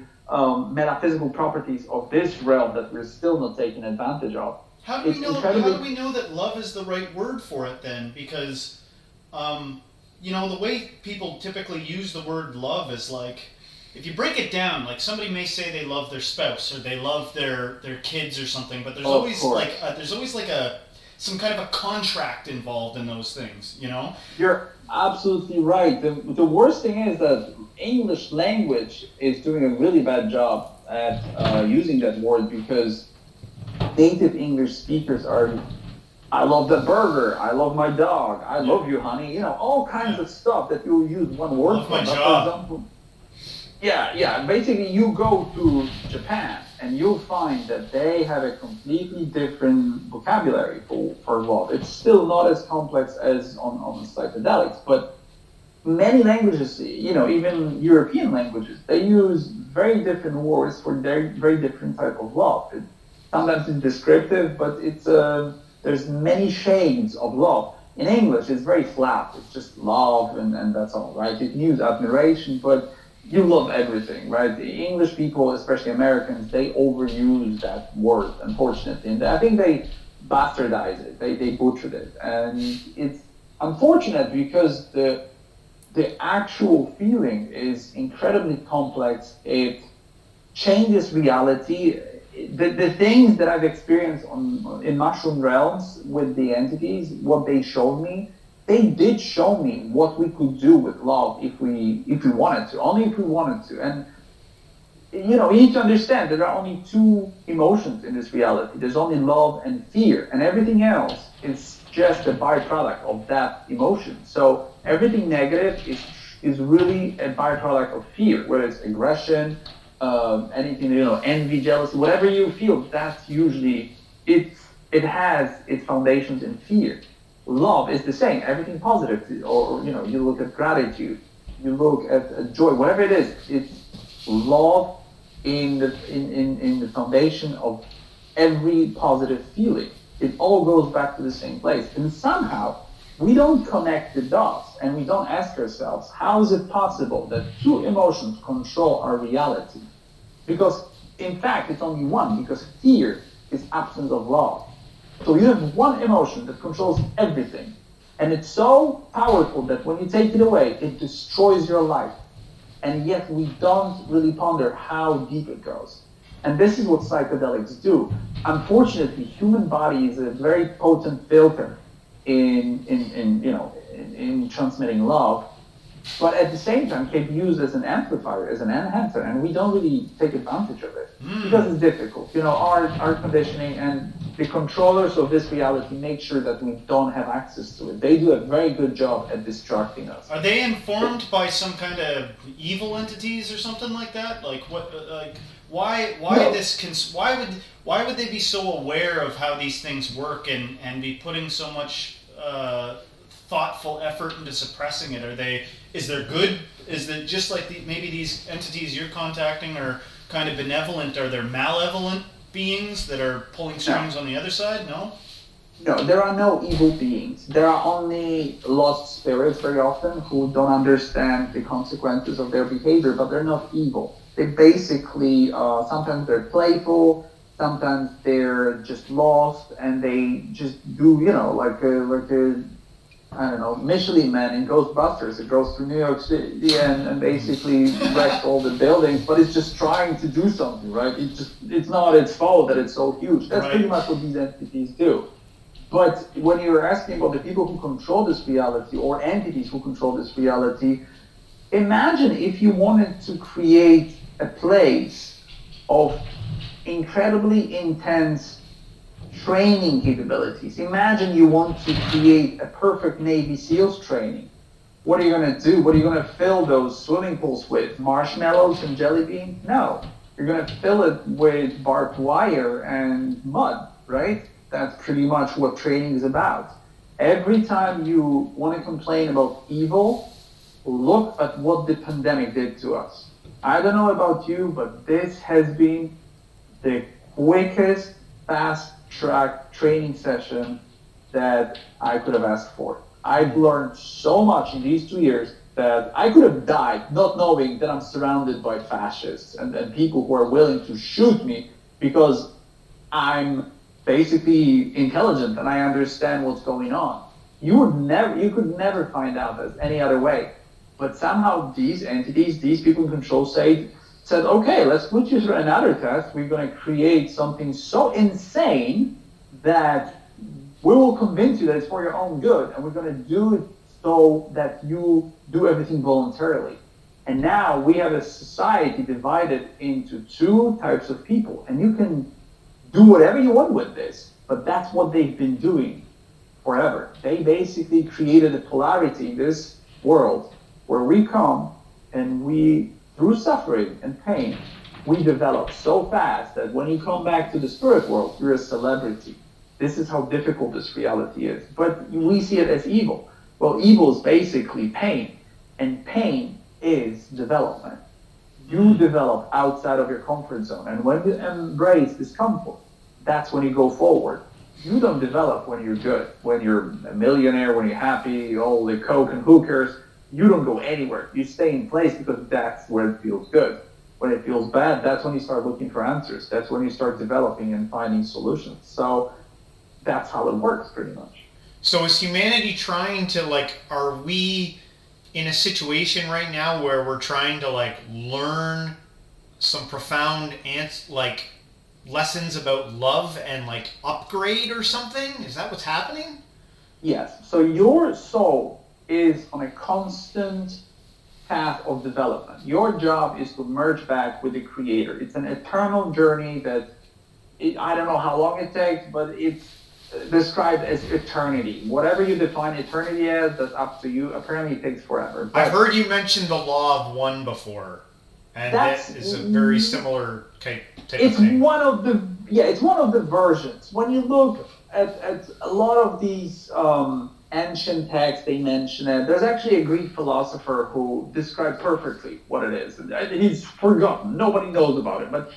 [SPEAKER 3] metaphysical properties of this realm that we're still not taking advantage of.
[SPEAKER 2] How do we know that love is the right word for it then? Because the way people typically use the word love is like, if you break it down, like somebody may say they love their spouse or they love their kids or something, but there's always some kind of a contract involved in those things, you know?
[SPEAKER 3] You're absolutely right. The worst thing is that English language is doing a really bad job at using that word, because native English speakers are, I love the burger, I love my dog, I love you, honey, all kinds of stuff that you'll use one word
[SPEAKER 2] love
[SPEAKER 3] for.
[SPEAKER 2] My job.
[SPEAKER 3] For example, yeah. Basically, you go to Japan and you'll find that they have a completely different vocabulary for love. It's still not as complex as on psychedelics, but many languages, even European languages, they use very different words for very, very different type of love. Sometimes it's descriptive, but there's many shades of love. In English, it's very flat. It's just love and that's all, right? You can use admiration, but you love everything, right? The English people, especially Americans, they overuse that word, unfortunately. And I think they bastardize it. They butchered it. And it's unfortunate because the actual feeling is incredibly complex. It changes reality. The things that I've experienced in mushroom realms with the entities, what they showed me, they did show me what we could do with love if we wanted to, only if we wanted to. And you need to understand that there are only two emotions in this reality. There's only love and fear, and everything else is just a byproduct of that emotion. So everything negative is really a byproduct of fear, whether it's aggression, anything, envy, jealousy, whatever you feel, that's usually, it has its foundations in fear. Love is the same, everything positive, or you look at gratitude, you look at joy, whatever it is, it's love in the foundation of every positive feeling. It all goes back to the same place. And somehow we don't connect the dots, and we don't ask ourselves, how is it possible that two emotions control our reality? Because in fact it's only one, because fear is absence of love. So you have one emotion that controls everything, and it's so powerful that when you take it away, it destroys your life. And yet we don't really ponder how deep it goes. And this is what psychedelics do. Unfortunately, human body is a very potent filter in transmitting love, but at the same time can be used as an amplifier, as an enhancer, and we don't really take advantage of it because it's difficult. Our conditioning and the controllers of this reality make sure that we don't have access to it. They do a very good job at distracting us.
[SPEAKER 2] Are they informed by some kind of evil entities or something like that? Like what? Why would they be so aware of how these things work and be putting so much thoughtful effort into suppressing it? Is there good? Is it just like maybe these entities you're contacting are kind of benevolent? Are there malevolent beings that are pulling strings on the other side? No?
[SPEAKER 3] No, there are no evil beings. There are only lost spirits very often who don't understand the consequences of their behavior, but they're not evil. They basically, sometimes they're playful, sometimes they're just lost, and they just do, like a Michelin Man in Ghostbusters. It goes through New York City and basically wrecks all the buildings, but it's just trying to do something, right? It's not its fault that it's so huge. That's pretty much what these entities do. But when you're asking about the people who control this reality, or entities who control this reality, imagine if you wanted to create a place of incredibly intense training capabilities. Imagine you want to create a perfect Navy SEALs training. What are you going to do? What are you going to fill those swimming pools with? Marshmallows and jelly beans? No. You're going to fill it with barbed wire and mud, right? That's pretty much what training is about. Every time you want to complain about evil, look at what the pandemic did to us. I don't know about you, but this has been the quickest fast track training session that I could have asked for. I've learned so much in these 2 years that I could have died not knowing that I'm surrounded by fascists and people who are willing to shoot me because I'm basically intelligent and I understand what's going on. You could never find out as any other way. But somehow these entities, these people in control said, okay, let's put you through another test. We're going to create something so insane that we will convince you that it's for your own good, and we're going to do it so that you do everything voluntarily. And now we have a society divided into two types of people, and you can do whatever you want with this, but that's what they've been doing forever. They basically created a polarity in this world where we come and we, through suffering and pain, we develop so fast that when you come back to the spirit world, you're a celebrity. This is how difficult this reality is. But we see it as evil. Well, evil is basically pain, and pain is development. You develop outside of your comfort zone, and when you embrace discomfort, that's when you go forward. You don't develop when you're good, when you're a millionaire, when you're happy, all the coke and hookers. You don't go anywhere. You stay in place because that's where it feels good. When it feels bad, that's when you start looking for answers. That's when you start developing and finding solutions. So that's how it works, pretty much.
[SPEAKER 1] So is humanity trying to, like, are we in a situation right now where we're trying to, like, learn some profound lessons about love and, like, upgrade or something? Is that what's happening?
[SPEAKER 3] Yes. So your soul is on a constant path of development. Your job is to merge back with the Creator. It's an eternal journey that I don't know how long it takes, but it's described as eternity. Whatever you define eternity as, that's up to you. Apparently it takes forever. But
[SPEAKER 1] I've heard you mention the law of one before, and that is a very similar type of thing.
[SPEAKER 3] It's one of the versions. When you look at a lot of these ancient texts, they mention it. There's actually a Greek philosopher who described perfectly what it is. He's forgotten. Nobody knows about it. But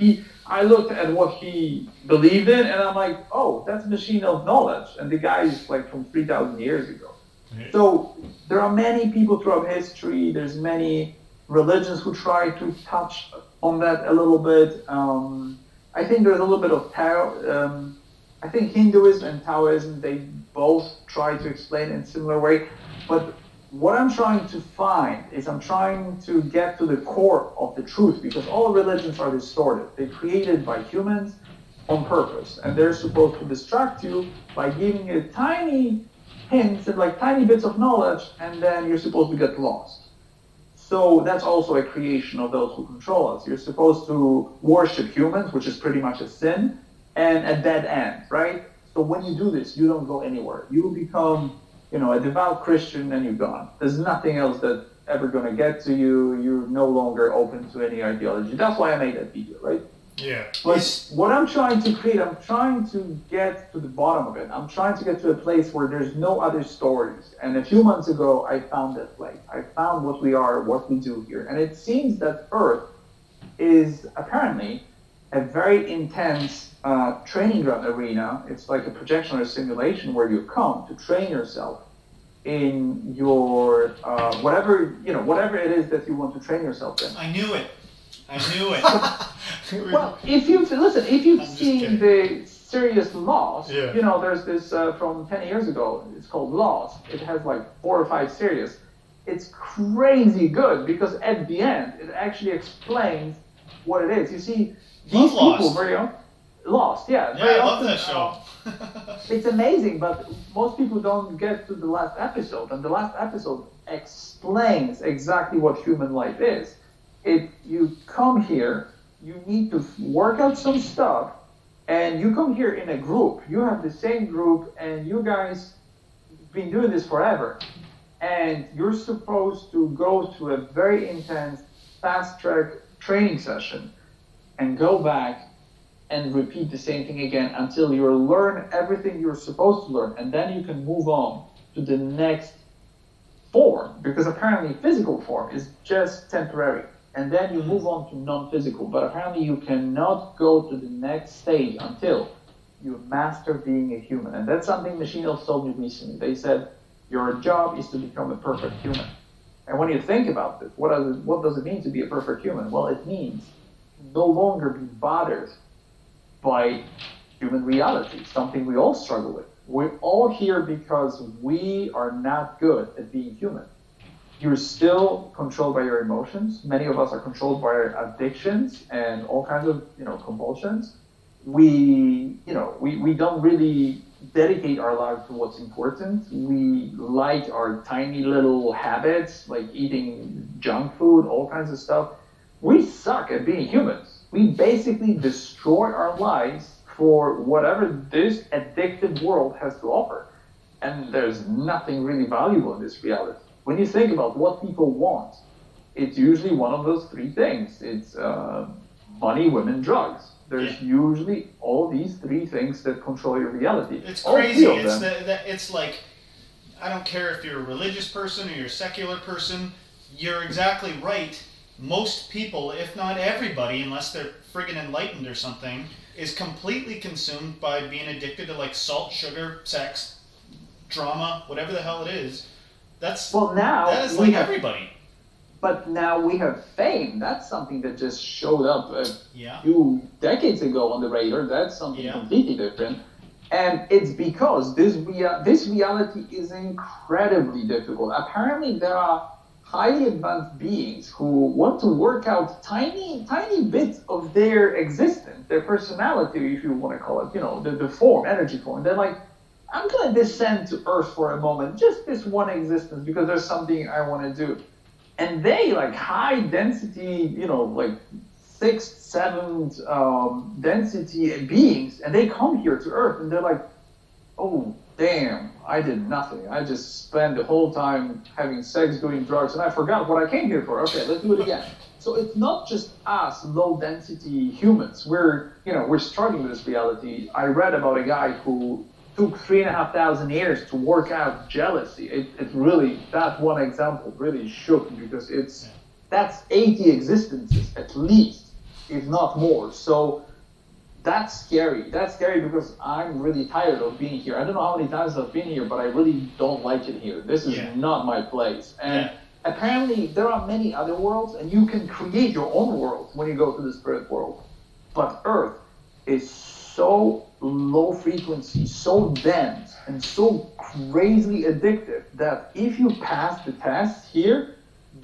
[SPEAKER 3] I looked at what he believed in, and I'm like, oh, that's a machine of knowledge. And the guy is like from 3,000 years ago. Mm-hmm. So there are many people throughout history. There's many religions who try to touch on that a little bit. I think there's a little bit of Tao. I think Hinduism and Taoism, they both try to explain in a similar way. But what I'm trying to find is I'm trying to get to the core of the truth, because all religions are distorted. They're created by humans on purpose, and they're supposed to distract you by giving you tiny hints and like tiny bits of knowledge, and then you're supposed to get lost. So that's also a creation of those who control us. You're supposed to worship humans, which is pretty much a sin, and a dead end, right? So when you do this, you don't go anywhere. You will become, a devout Christian, and you're gone. There's nothing else that's ever going to get to you. You're no longer open to any ideology. That's why I made that video, right?
[SPEAKER 1] Yeah.
[SPEAKER 3] But what I'm trying to create, I'm trying to get to the bottom of it. I'm trying to get to a place where there's no other stories. And a few months ago, I found that place. I found what we are, what we do here. And it seems that Earth is apparently a very intense training ground arena. It's like a projection or a simulation where you come to train yourself in your whatever it is that you want to train yourself in.
[SPEAKER 2] I knew it.
[SPEAKER 3] Well, if you've seen the series Lost, there's this from 10 years ago. It's called Lost. It has like 4 or 5 series. It's crazy good because at the end it actually explains what it is. You see, these people very Lost, yeah.
[SPEAKER 2] Yeah, I love that show.
[SPEAKER 3] It's amazing, but most people don't get to the last episode, and the last episode explains exactly what human life is. If you come here, you need to work out some stuff, and you come here in a group. You have the same group, and you guys been doing this forever, and you're supposed to go to a very intense, fast-track training session and go back and repeat the same thing again until you learn everything you're supposed to learn, and then you can move on to the next form, because apparently physical form is just temporary, and then you move on to non-physical, but apparently you cannot go to the next stage until you master being a human. And that's something Machine Elves told me recently. They said, your job is to become a perfect human. And when you think about this, what does it mean to be a perfect human? Well, it means no longer be bothered by human reality, something we all struggle with. We're all here because we are not good at being human. You're still controlled by your emotions. Many of us are controlled by our addictions and all kinds of, compulsions. We don't really dedicate our lives to what's important. We like our tiny little habits, like eating junk food, all kinds of stuff. We suck at being humans. We basically destroy our lives for whatever this addictive world has to offer. And there's nothing really valuable in this reality. When you think about what people want, it's usually one of those three things. It's money, women, drugs. There's usually all these three things that control your reality.
[SPEAKER 2] It's crazy. It's like, I don't care if you're a religious person or you're a secular person, you're exactly right. Most people, if not everybody, unless they're friggin' enlightened or something, is completely consumed by being addicted to like salt, sugar, sex, drama, whatever the hell it is. That is like everybody.
[SPEAKER 3] But now we have fame. That's something that just showed up a few decades ago on the radar. That's something completely different. And it's because this reality is incredibly difficult. Apparently there are highly advanced beings who want to work out tiny bits of their existence, their personality, if you want to call it, the form, energy form. They're like, I'm going to descend to Earth for a moment, just this one existence, because there's something I want to do. And they, like high density, like 6th, 7th density beings, and they come here to Earth and they're like, oh, damn, I did nothing. I just spent the whole time having sex, doing drugs, and I forgot what I came here for. Okay, let's do it again. So it's not just us, low density humans. We're struggling with this reality. I read about a guy who took 3,500 years to work out jealousy. It really, that one example really shook me, because that's 80 existences at least, if not more. So that's scary. That's scary because I'm really tired of being here. I don't know how many times I've been here, but I really don't like it here. This is not my place. And apparently there are many other worlds, and you can create your own world when you go to the spirit world. But Earth is so low frequency, so dense, and so crazily addictive that if you pass the test here,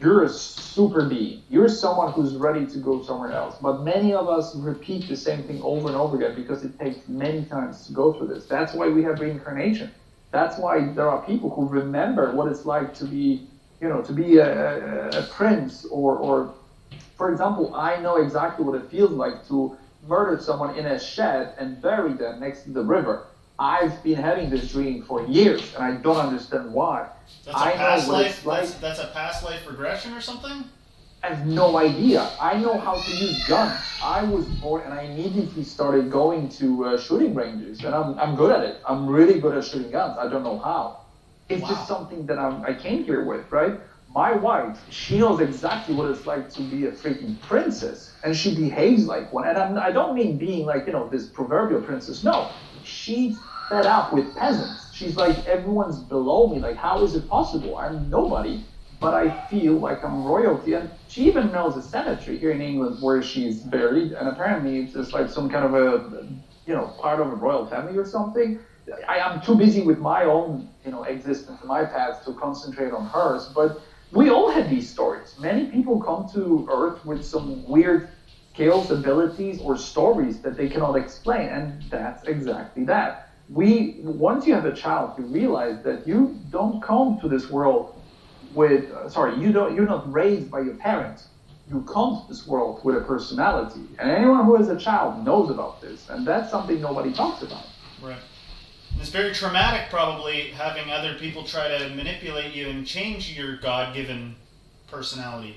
[SPEAKER 3] you're a super being. You're someone who's ready to go somewhere else. But many of us repeat the same thing over and over again because it takes many times to go through this. That's why we have reincarnation. That's why there are people who remember what it's like to be, a prince, or for example, I know exactly what it feels like to murder someone in a shed and bury them next to the river. I've been having this dream for years, and I don't understand why.
[SPEAKER 2] That's a past life. That's a past life regression or something?
[SPEAKER 3] I have no idea. I know how to use guns. I was born, and I immediately started going to shooting ranges, and I'm good at it. I'm really good at shooting guns. I don't know how. It's just something that I came here with, right? My wife, she knows exactly what it's like to be a freaking princess, and she behaves like one. And I don't mean being like, this proverbial princess. No, she's fed up with peasants. She's like, everyone's below me. Like, how is it possible? I'm nobody, but I feel like I'm royalty. And she even knows a cemetery here in England where she's buried, and apparently it's just like some kind of a, part of a royal family or something. I'm too busy with my own, existence and my path to concentrate on hers, but we all have these stories. Many people come to Earth with some weird skills, abilities, or stories that they cannot explain, and that's exactly that. Once you have a child, you realize that you don't come to this world with, you're not raised by your parents. You come to this world with a personality, and anyone who has a child knows about this, and that's something nobody talks about.
[SPEAKER 2] Right. It's very traumatic, probably, having other people try to manipulate you and change your God-given personality.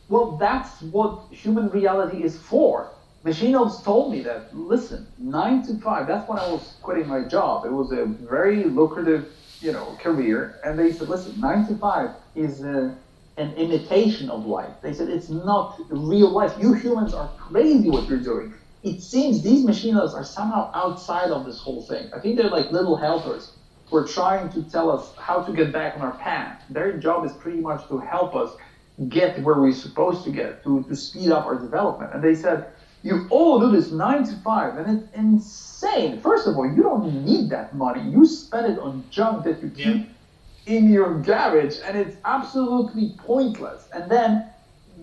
[SPEAKER 3] Well, that's what human reality is for. Machine Elves told me that, listen, 9 to 5, that's when I was quitting my job. It was a very lucrative
[SPEAKER 4] career, and they said, listen, 9 to 5 is an imitation of life. They said it's not real life. You humans are crazy what you're doing. It seems these machines are somehow outside of this whole thing. I think they're like little helpers who are trying to tell us how to get back on our path. Their job is pretty much to help us get where we're supposed to get, to speed up our development. And they said, you all do this 9 to 5, and it's insane. First of all, you don't need that money. You spend it on junk that you keep in your garage, and it's absolutely pointless. And then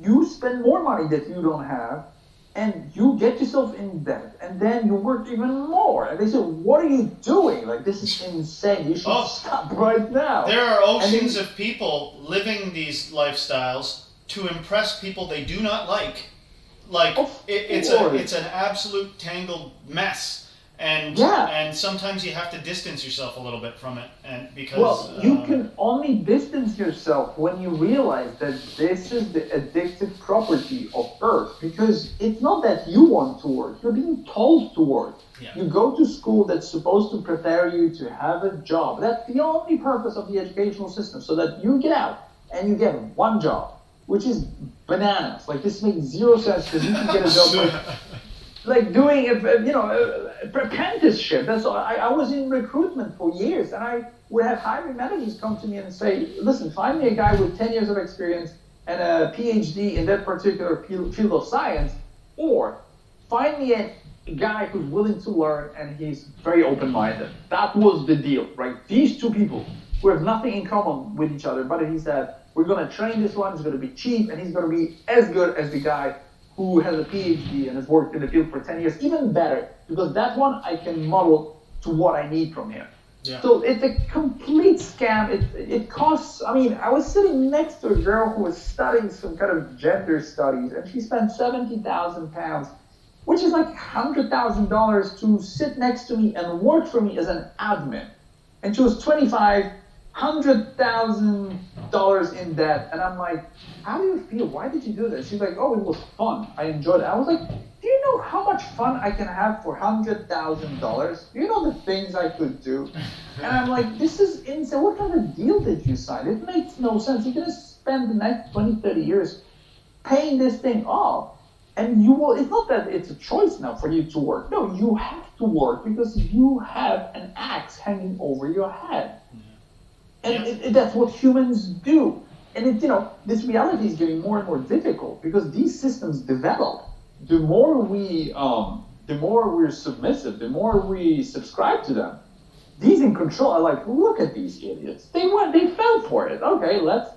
[SPEAKER 4] you spend more money that you don't have, and you get yourself in debt, and then you work even more. And they said, what are you doing? Like, this is insane. You should stop right now.
[SPEAKER 2] There are oceans of people living these lifestyles to impress people they do not like. Like, it's an absolute tangled mess. And sometimes you have to distance yourself a little bit from it, and because
[SPEAKER 4] you can only distance yourself when you realize that this is the addictive property of Earth, because it's not that you want to work, you're being told to work. You go to school that's supposed to prepare you to have a job. That's the only purpose of the educational system, so that you get out and you get one job, which is bananas. Like, this makes zero sense, because you can get a job like doing apprenticeship. That's all. I was in recruitment for years, and I would have hiring managers come to me and say, listen, find me a guy with 10 years of experience and a PhD in that particular field of science, or find me a guy who's willing to learn and he's very open-minded. That was the deal, right? These two people who have nothing in common with each other, but he said, we're going to train this one, he's going to be cheap, and he's going to be as good as the guy who has a PhD and has worked in the field for 10 years, even better, because that one I can model to what I need from him. So it's a complete scam. It costs, I was sitting next to a girl who was studying some kind of gender studies, and she spent £70,000, which is like $100,000 to sit next to me and work for me as an admin. And she was 25, $100,000 in debt, and I'm like, how do you feel? Why did you do this? She's like, it was fun. I enjoyed it. I was like, do you know how much fun I can have for $100,000? Do you know the things I could do? And I'm like, this is insane. What kind of deal did you sign? It makes no sense. You're going to spend the next 20, 30 years paying this thing off. And you will, it's not that it's a choice now for you to work. No, you have to work because you have an axe hanging over your head. And that's what humans do. And this reality is getting more and more difficult because these systems develop. The more we're submissive, the more we subscribe to them. These in control are like, look at these idiots. They fell for it. Okay, let's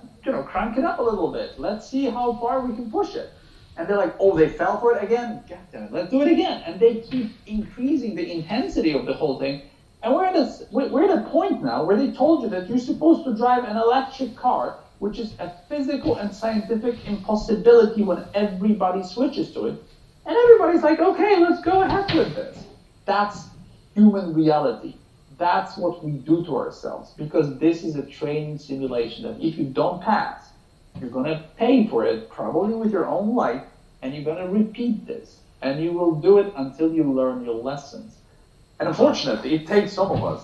[SPEAKER 4] crank it up a little bit. Let's see how far we can push it. And they're like, they fell for it again? God damn it, let's do it again. And they keep increasing the intensity of the whole thing. And we're at a point now where they told you that you're supposed to drive an electric car, which is a physical and scientific impossibility when everybody switches to it. And everybody's like, okay, let's go ahead with this. That's human reality. That's what we do to ourselves, because this is a training simulation that if you don't pass, you're going to pay for it, probably with your own life, and you're going to repeat this. And you will do it until you learn your lessons. And unfortunately, it takes some of us,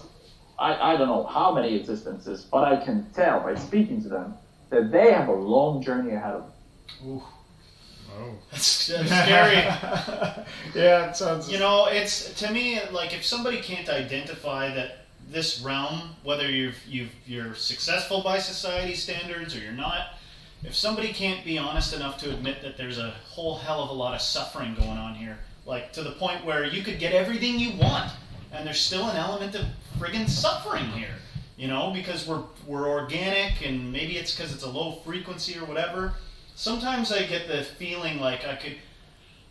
[SPEAKER 4] I don't know how many existences, but I can tell by speaking to them that they have a long journey ahead of them.
[SPEAKER 2] Ooh. Oh. That's scary.
[SPEAKER 1] Yeah, it sounds...
[SPEAKER 2] it's, to me, like, if somebody can't identify that this realm, whether you're successful by society standards or you're not, if somebody can't be honest enough to admit that there's a whole hell of a lot of suffering going on here, like to the point where you could get everything you want, and there's still an element of friggin' suffering here, because we're organic, and maybe it's because it's a low frequency or whatever. Sometimes I get the feeling like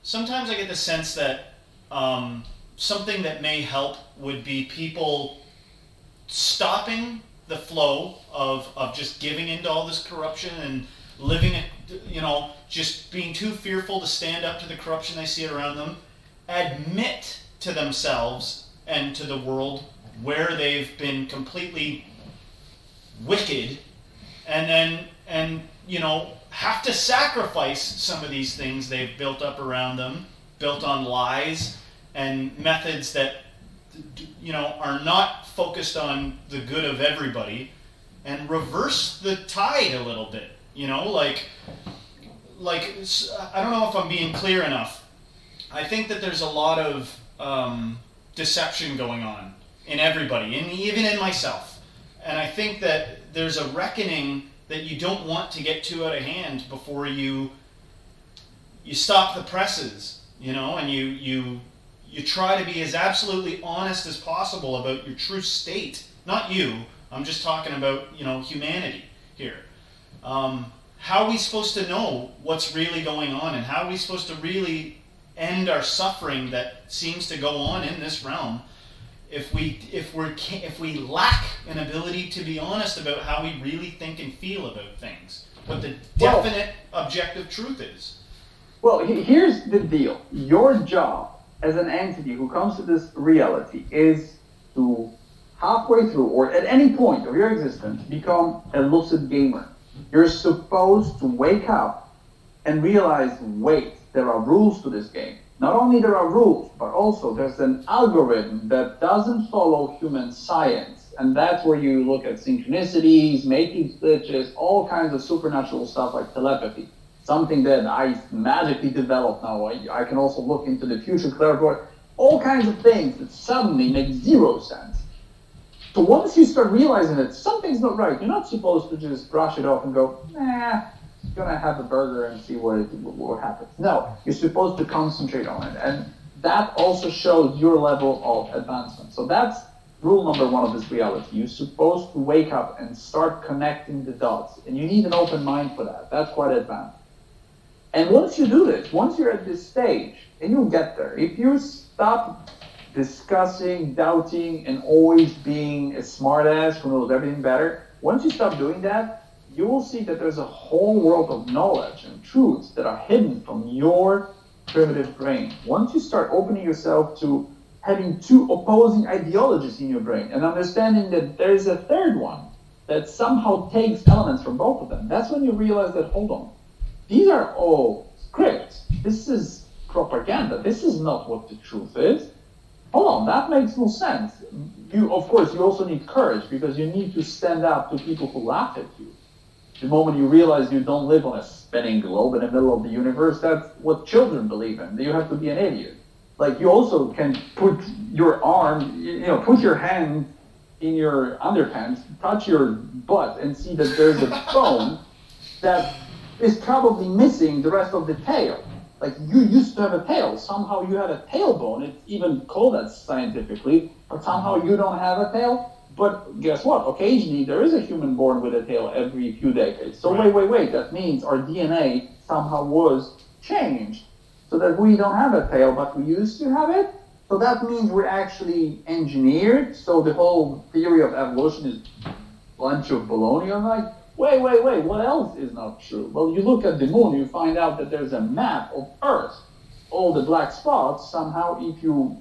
[SPEAKER 2] sometimes I get the sense that something that may help would be people stopping the flow of just giving into all this corruption and living, just being too fearful to stand up to the corruption they see around them, admit to themselves and to the world where they've been completely wicked, and have to sacrifice some of these things they've built up around them, built on lies and methods that are not focused on the good of everybody, and reverse the tide a little bit. I don't know if I'm being clear enough. I think that there's a lot of deception going on in everybody, and even in myself. And I think that there's a reckoning that you don't want to get too out of hand before you stop the presses, and you try to be as absolutely honest as possible about your true state. Not you. I'm just talking about, humanity here. How are we supposed to know what's really going on, and how are we supposed to really end our suffering that seems to go on in this realm if we lack an ability to be honest about how we really think and feel about things, what the definite objective truth is?
[SPEAKER 4] Well, here's the deal. Your job as an entity who comes to this reality is to halfway through or at any point of your existence become a lucid gamer. You're supposed to wake up and realize, wait, there are rules to this game. Not only there are rules, but also there's an algorithm that doesn't follow human science. And that's where you look at synchronicities, making glitches, all kinds of supernatural stuff like telepathy. Something that I magically developed now. I can also look into the future clairvoyant. All kinds of things that suddenly make zero sense. So once you start realizing that something's not right, you're not supposed to just brush it off and go, nah, gonna have a burger and see what happens. No, you're supposed to concentrate on it, and that also shows your level of advancement. So that's rule number one of this reality. You're supposed to wake up and start connecting the dots, and you need an open mind for that. That's quite advanced. And once you do this, once you're at this stage, and you'll get there, if you stop discussing, doubting, and always being a smartass who knows everything better, once you stop doing that, you will see that there's a whole world of knowledge and truths that are hidden from your primitive brain. Once you start opening yourself to having two opposing ideologies in your brain and understanding that there's a third one that somehow takes elements from both of them, that's when you realize that, hold on, these are all scripts. This is propaganda. This is not what the truth is. Hold on, that makes no sense. Of course, you also need courage because you need to stand up to people who laugh at you. The moment you realize you don't live on a spinning globe in the middle of the universe, that's what children believe in. You have to be an idiot. Like, you also can put your arm, put your hand in your underpants, touch your butt, and see that there's a bone that is probably missing the rest of the tail. Like, you used to have a tail. Somehow you have a tailbone. It's even called that scientifically, but somehow you don't have a tail. But guess what? Occasionally there is a human born with a tail every few decades. So
[SPEAKER 2] right.
[SPEAKER 4] wait. That means our DNA somehow was changed so that we don't have a tail, but we used to have it. So that means we're actually engineered. So the whole theory of evolution is a bunch of baloney. I'm like, wait. What else is not true? Well, you look at the moon, you find out that there's a map of Earth. All the black spots, somehow, if you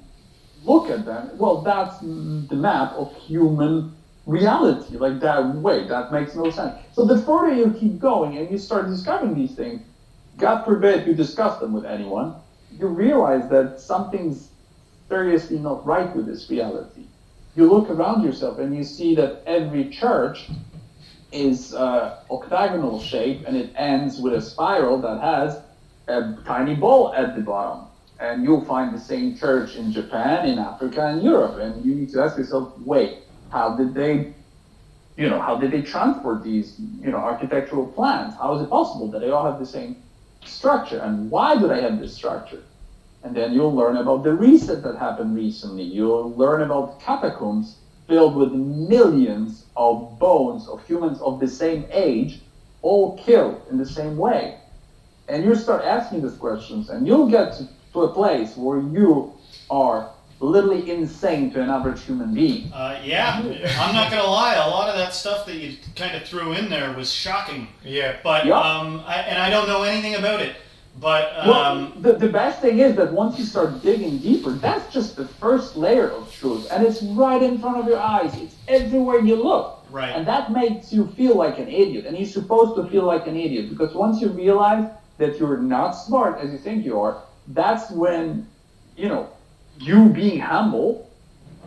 [SPEAKER 4] look at them, well, that's the map of human reality. Like that, wait, that makes no sense. So the further you keep going and you start discovering these things, God forbid you discuss them with anyone, you realize that something's seriously not right with this reality. You look around yourself and you see that every church is octagonal shape and it ends with a spiral that has a tiny ball at the bottom. And you'll find the same church in Japan, in Africa, and Europe. And you need to ask yourself, wait, how did they transport these, architectural plans? How is it possible that they all have the same structure? And why do they have this structure? And then you'll learn about the reset that happened recently. You'll learn about catacombs filled with millions of bones of humans of the same age, all killed in the same way. And you start asking these questions, and you'll get to a place where you are literally insane to an average human being.
[SPEAKER 2] Yeah, I'm not gonna lie. A lot of that stuff that you kind of threw in there was shocking.
[SPEAKER 1] Yeah.
[SPEAKER 2] But
[SPEAKER 4] Yep.
[SPEAKER 2] I don't know anything about it. But
[SPEAKER 4] well, the best thing is that once you start digging deeper, that's just the first layer of truth, and it's right in front of your eyes. It's everywhere you look.
[SPEAKER 2] Right.
[SPEAKER 4] And that makes you feel like an idiot, and you're supposed to feel like an idiot because once you realize that you're not smart as you think you are, that's when, you being humble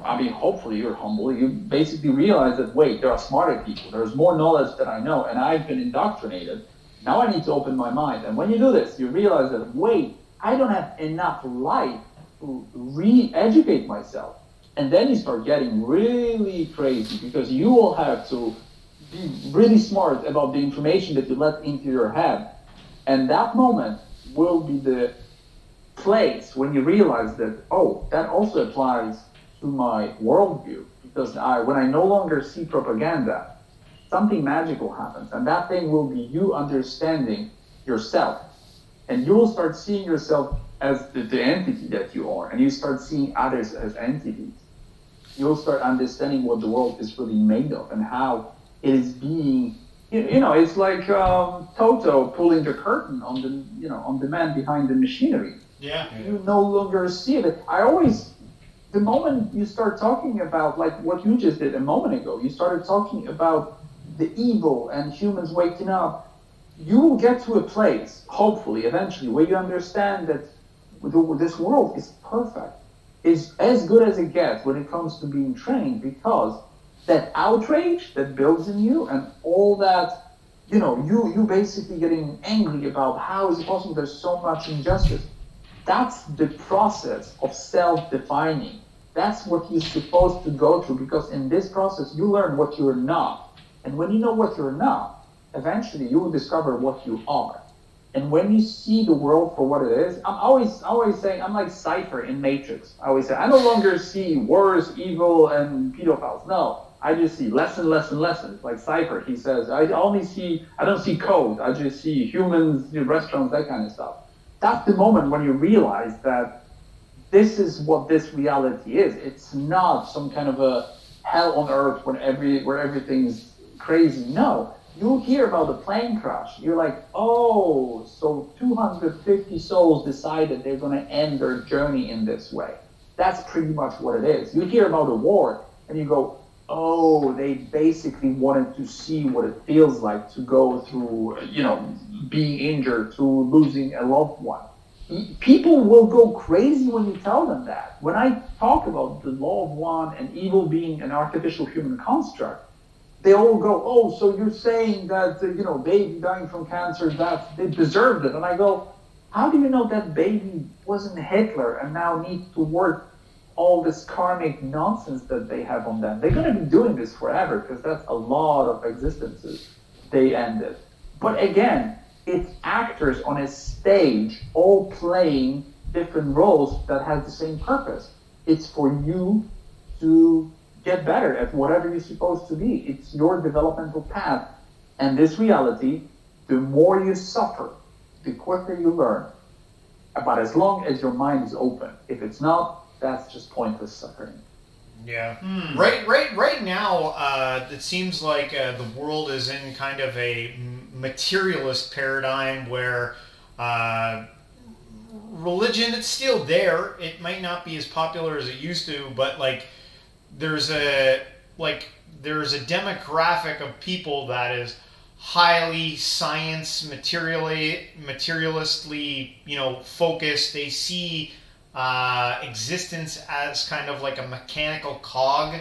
[SPEAKER 4] I mean, hopefully you're humble. You basically realize that, wait, there are smarter people. There's more knowledge that I know, and I've been indoctrinated. Now I need to open my mind. And when you do this, you realize that, wait, I don't have enough life to re-educate myself. And then you start getting really crazy because you will have to be really smart about the information that you let into your head. And that moment will be the place when you realize that, oh, that also applies to my worldview. Because when I no longer see propaganda, something magical happens. And that thing will be you understanding yourself. And you will start seeing yourself as the entity that you are. And you start seeing others as entities. You'll start understanding what the world is really made of and how it is being, it's like Toto pulling the curtain on the man behind the machinery.
[SPEAKER 2] Yeah.
[SPEAKER 4] You no longer see it. The moment you start talking about, like what you just did a moment ago, you started talking about the evil and humans waking up, you will get to a place, hopefully, eventually, where you understand that this world is perfect. Is as good as it gets when it comes to being trained, because that outrage that builds in you and all that, you basically getting angry about how is it possible there's so much injustice. That's the process of self-defining. That's what you're supposed to go through, because in this process you learn what you're not. And when you know what you're not, eventually you will discover what you are. And when you see the world for what it is, I'm always saying, I'm like Cypher in Matrix. I always say, I no longer see wars, evil, and pedophiles. No, I just see lesson. Like Cypher, he says, I don't see code. I just see humans, restaurants, that kind of stuff. That's the moment when you realize that this is what this reality is. It's not some kind of a hell on earth where everything's crazy. No. You hear about the plane crash, you're like, oh, so 250 souls decided they're going to end their journey in this way. That's pretty much what it is. You hear about a war, and you go, oh, they basically wanted to see what it feels like to go through, being injured, to losing a loved one. People will go crazy when you tell them that. When I talk about the law of one and evil being an artificial human construct, they all go, oh, so you're saying that, baby dying from cancer, that they deserved it. And I go, how do you know that baby wasn't Hitler and now needs to work all this karmic nonsense that they have on them? They're going to be doing this forever because that's a lot of existences they ended. But again, it's actors on a stage all playing different roles that have the same purpose. It's for you to get better at whatever you're supposed to be. It's your developmental path. And this reality, the more you suffer, the quicker you learn. But as long as your mind is open. If it's not, that's just pointless suffering.
[SPEAKER 1] Yeah. Right now, it seems like the world is in kind of a materialist paradigm where religion, it's still there. It might not be as popular as it used to, but there's a demographic of people that is highly science materialistly focused. They see existence as kind of like a mechanical cog.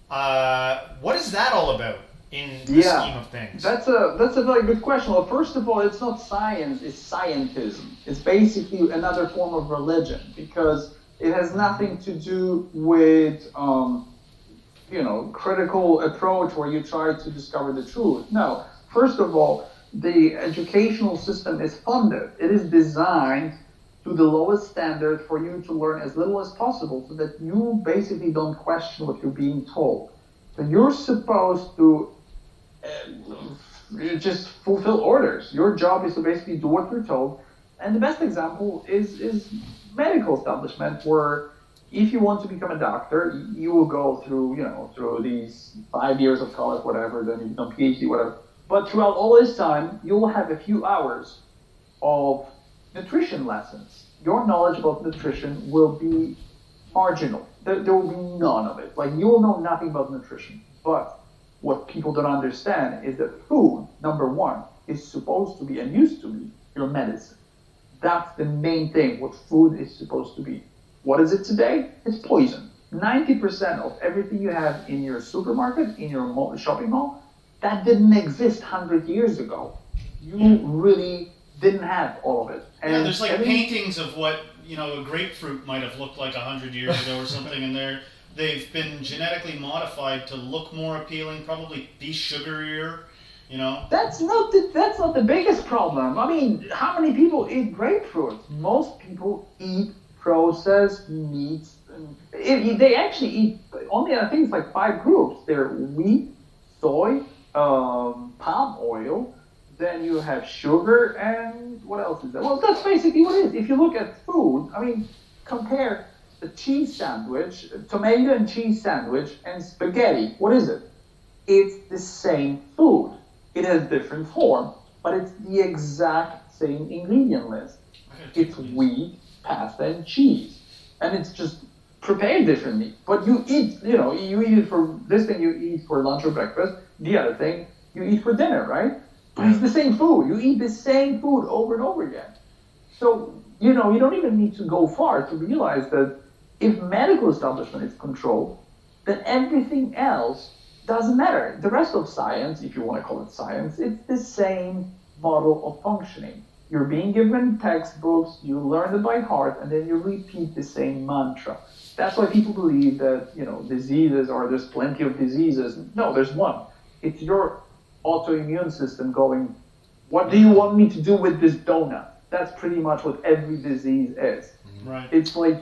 [SPEAKER 1] What is that all about in the scheme of things?
[SPEAKER 4] That's a very good question. Well, first of all, it's not science, it's scientism. It's basically another form of religion, because it has nothing to do with critical approach where you try to discover the truth. No. First of all, the educational system is funded. It is designed to the lowest standard for you to learn as little as possible so that you basically don't question what you're being told. So you're supposed to just fulfill orders. Your job is to basically do what you're told. And the best example is medical establishment, where if you want to become a doctor, you will go through these 5 years of college, whatever, then you become PhD, whatever. But throughout all this time, you will have a few hours of nutrition lessons. Your knowledge about nutrition will be marginal. There will be none of it. You will know nothing about nutrition. But what people don't understand is that food, number one, is supposed to be and used to be your medicine. That's the main thing, what food is supposed to be. What is it today? It's poison. 90% of everything you have in your supermarket, in your shopping mall, that didn't exist 100 years ago. You really didn't have all of it. And
[SPEAKER 2] yeah, there's like paintings of what, a grapefruit might have looked like 100 years ago or something, and they've been genetically modified to look more appealing, probably be sugarier,
[SPEAKER 4] That's not the biggest problem. I mean, how many people eat grapefruit? Most people eat processed meats. They actually eat only, I think it's like 5 groups. They're wheat, soy, palm oil, then you have sugar, and what else is there? Well, that's basically what it is. If you look at food, I mean, compare a cheese sandwich, tomato and cheese sandwich, and spaghetti. What is it? It's the same food. It has different form, but it's the exact same ingredient list. It's wheat, pasta, and cheese. And it's just prepared differently. But you eat, you eat it for, this thing you eat for lunch or breakfast, the other thing you eat for dinner, right? But it's the same food. You eat the same food over and over again. So, you don't even need to go far to realize that if medical establishment is controlled, then everything else doesn't matter. The rest of science, if you want to call it science, it's the same model of functioning. You're being given textbooks, you learn it by heart, and then you repeat the same mantra. That's why people believe that, diseases, or there's plenty of diseases. No, there's one. It's your autoimmune system going, what do you want me to do with this donut? That's pretty much what every disease is.
[SPEAKER 2] Right.
[SPEAKER 4] It's like,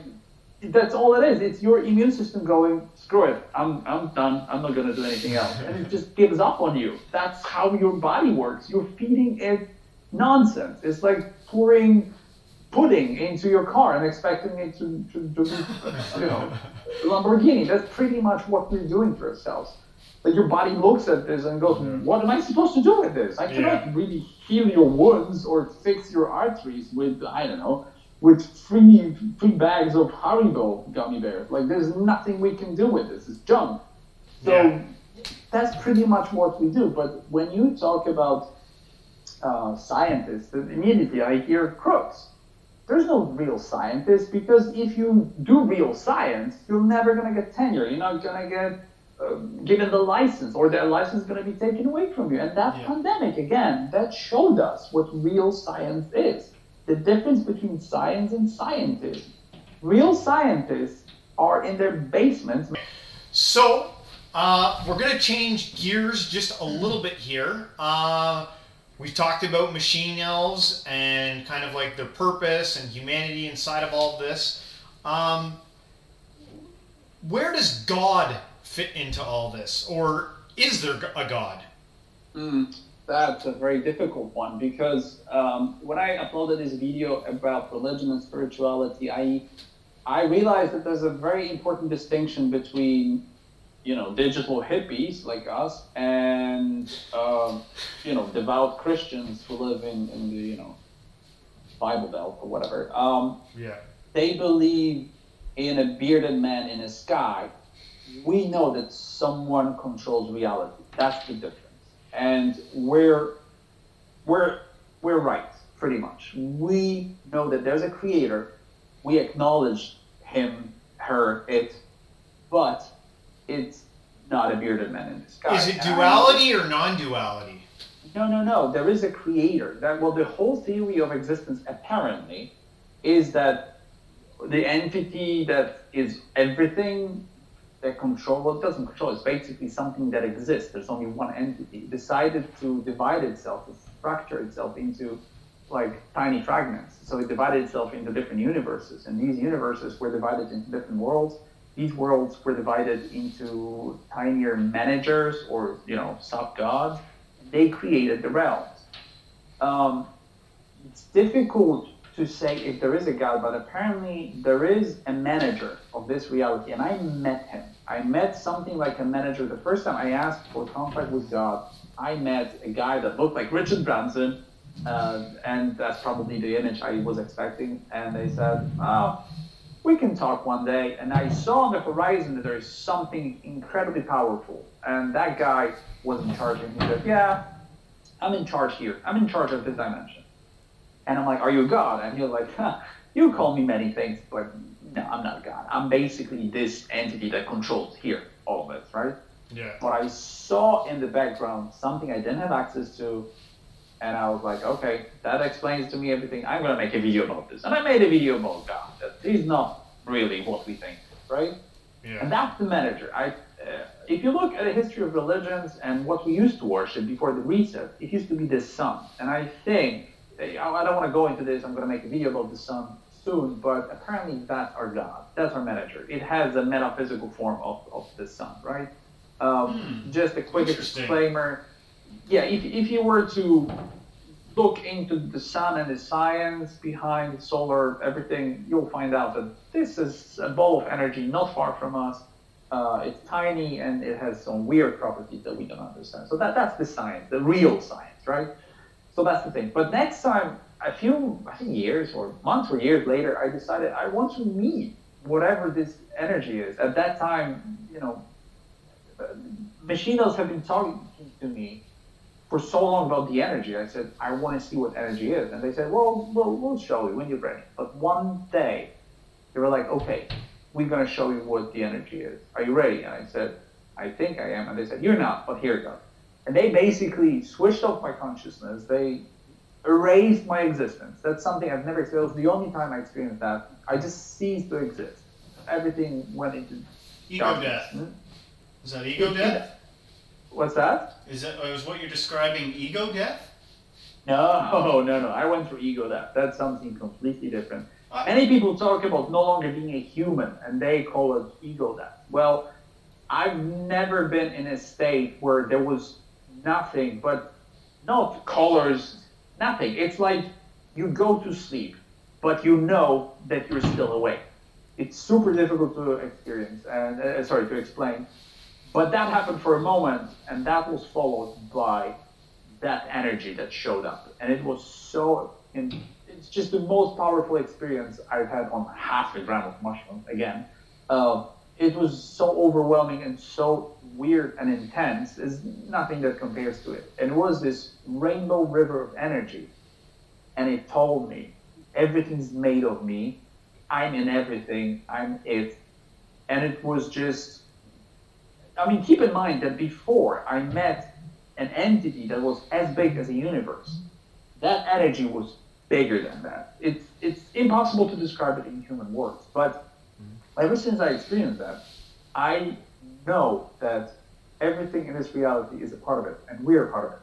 [SPEAKER 4] that's all it is. It's your immune system going, screw it, I'm done, I'm not going to do anything else. And it just gives up on you. That's how your body works. You're feeding it nonsense. It's like pouring pudding into your car and expecting it to be, Lamborghini. That's pretty much what we're doing to ourselves. Like, your body looks at this and goes, what am I supposed to do with this? I cannot really heal your wounds or fix your arteries with, with three bags of Haribo gummy bears. Like, there's nothing we can do with this. It's junk. So that's pretty much what we do. But when you talk about scientists, immediately I hear crooks. There's no real scientists, because if you do real science, you're never going to get tenure. You're not going to get given the license, or that license is going to be taken away from you. And that pandemic, again, that showed us what real science is. The difference between science and scientists. Real scientists are in their basements.
[SPEAKER 1] So, we're going to change gears just a little bit here. We've talked about machine elves and kind of like their purpose and humanity inside of all of this. Where does God fit into all this? Or is there a God?
[SPEAKER 3] That's a very difficult one, because when I uploaded this video about religion and spirituality, I realized that there's a very important distinction between, digital hippies like us and, devout Christians who live in the, Bible Belt or whatever. They believe in a bearded man in a sky. We know that someone controls reality. That's the difference. And we're right, pretty much. We know that there's a creator. We acknowledge him, her, it, but it's not a bearded man in the sky.
[SPEAKER 1] Is it duality or non-duality?
[SPEAKER 3] No. There is a creator. The whole theory of existence apparently is that the entity that is everything that it doesn't control, it's basically something that exists. There's only one entity. It decided to divide itself, to fracture itself into like tiny fragments. So it divided itself into different universes, and these universes were divided into different worlds. These worlds were divided into tinier managers, or sub-gods. They created the realms. It's difficult to say if there is a God, but apparently there is a manager of this reality, and I met him. I met something like a manager. The first time I asked for contact with God, I met a guy that looked like Richard Branson, and that's probably the image I was expecting. And they said, we can talk one day. And I saw on the horizon that there is something incredibly powerful. And that guy was in charge, and he said, yeah, I'm in charge here. I'm in charge of this dimension. And I'm like, are you God? And he was like, you call me many things, but
[SPEAKER 4] no, I'm not God. I'm basically this entity that controls here, all of it, right?
[SPEAKER 1] Yeah.
[SPEAKER 4] But I saw in the background something I didn't have access to, and I was like, okay, that explains to me everything. I'm gonna make a video about this, and I made a video about God. That he's not really what we think, right?
[SPEAKER 1] Yeah.
[SPEAKER 4] And that's the manager. If you look at the history of religions and what we used to worship before the reset, it used to be the sun. And I think, I don't want to go into this, I'm going to make a video about the sun soon, but apparently that's our God, that's our manager. It has a metaphysical form of the sun, right? Just a quick disclaimer. Yeah, if you were to look into the sun and the science behind solar everything, you'll find out that this is a ball of energy not far from us. It's tiny and it has some weird properties that we don't understand. So that's the science, the real science, right? So that's the thing. But next time, I think years or months or years later, I decided I want to meet whatever this energy is. At that time, Machinos have been talking to me for so long about the energy. I said, I want to see what energy is. And they said, well, we'll show you when you're ready. But one day, they were like, okay, we're going to show you what the energy is. Are you ready? And I said, I think I am. And they said, you're not, but here it goes. And they basically switched off my consciousness. They erased my existence. That's something I've never experienced. The only time I experienced that, I just ceased to exist. Everything went into
[SPEAKER 2] ego
[SPEAKER 4] darkness.
[SPEAKER 2] death. Is that ego death?
[SPEAKER 4] What's that?
[SPEAKER 2] Is what you're describing ego death?
[SPEAKER 4] No. I went through ego death. That's something completely different. Many people talk about no longer being a human, and they call it ego death. Well, I've never been in a state where there was nothing but not colors, nothing. It's like you go to sleep, but you know that you're still awake. It's super difficult to experience and to explain. But that happened for a moment, and that was followed by that energy that showed up, and it was so. It's just the most powerful experience I've had on half a gram of mushrooms. Again, it was so overwhelming and so weird and intense. There's nothing that compares to it. And it was this rainbow river of energy, and it told me everything's made of me. I'm in everything. I'm it, and it was just. I mean, keep in mind that before I met an entity that was as big as a universe, that energy was bigger than that. It's impossible to describe it in human words, but ever since I experienced that, I know that everything in this reality is a part of it, and we're a part of it.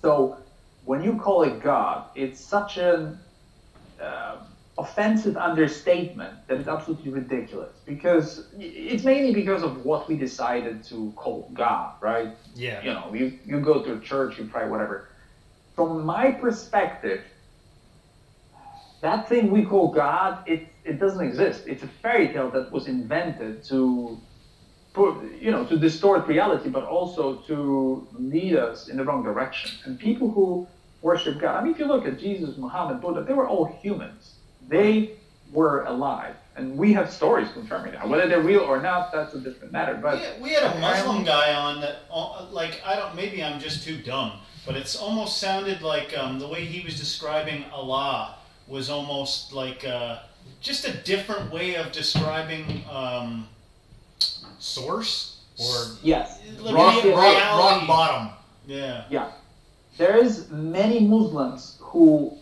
[SPEAKER 4] So when you call it God, it's such an offensive understatement that it's absolutely ridiculous, because it's mainly because of what we decided to call God, right?
[SPEAKER 1] Yeah.
[SPEAKER 4] You go to a church, you pray, whatever. From my perspective, that thing we call God, it doesn't exist. It's a fairy tale that was invented to distort reality, but also to lead us in the wrong direction. And people who worship God, I mean, if you look at Jesus, Muhammad, Buddha, they were all humans. They were alive. And we have stories confirming that. Whether they're real or not, that's a different matter. But
[SPEAKER 2] we had a Muslim guy on that, maybe I'm just too dumb, but it's almost sounded like the way he was describing Allah was almost like just a different way of describing
[SPEAKER 1] source or
[SPEAKER 4] yes,
[SPEAKER 1] rock bottom.
[SPEAKER 4] Yeah. There's many Muslims who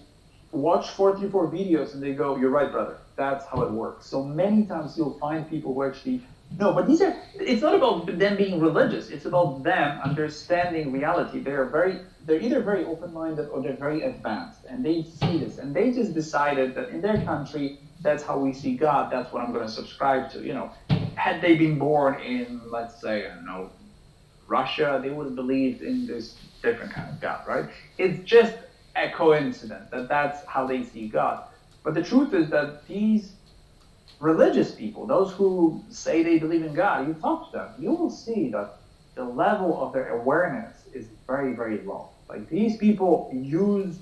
[SPEAKER 4] watch 434 videos and they go, "You're right, brother. That's how it works." So many times you'll find people who actually no, but it's not about them being religious. It's about them understanding reality. They're either very open-minded or they're very advanced, and they see this, and they just decided that in their country, that's how we see God. That's what I'm going to subscribe to. Had they been born in, let's say, I don't know, Russia, they would have believed in this different kind of God, right? It's just a coincidence that that's how they see God. But the truth is that these religious people, those who say they believe in God, you talk to them, you will see that the level of their awareness is very, very low. Like, these people use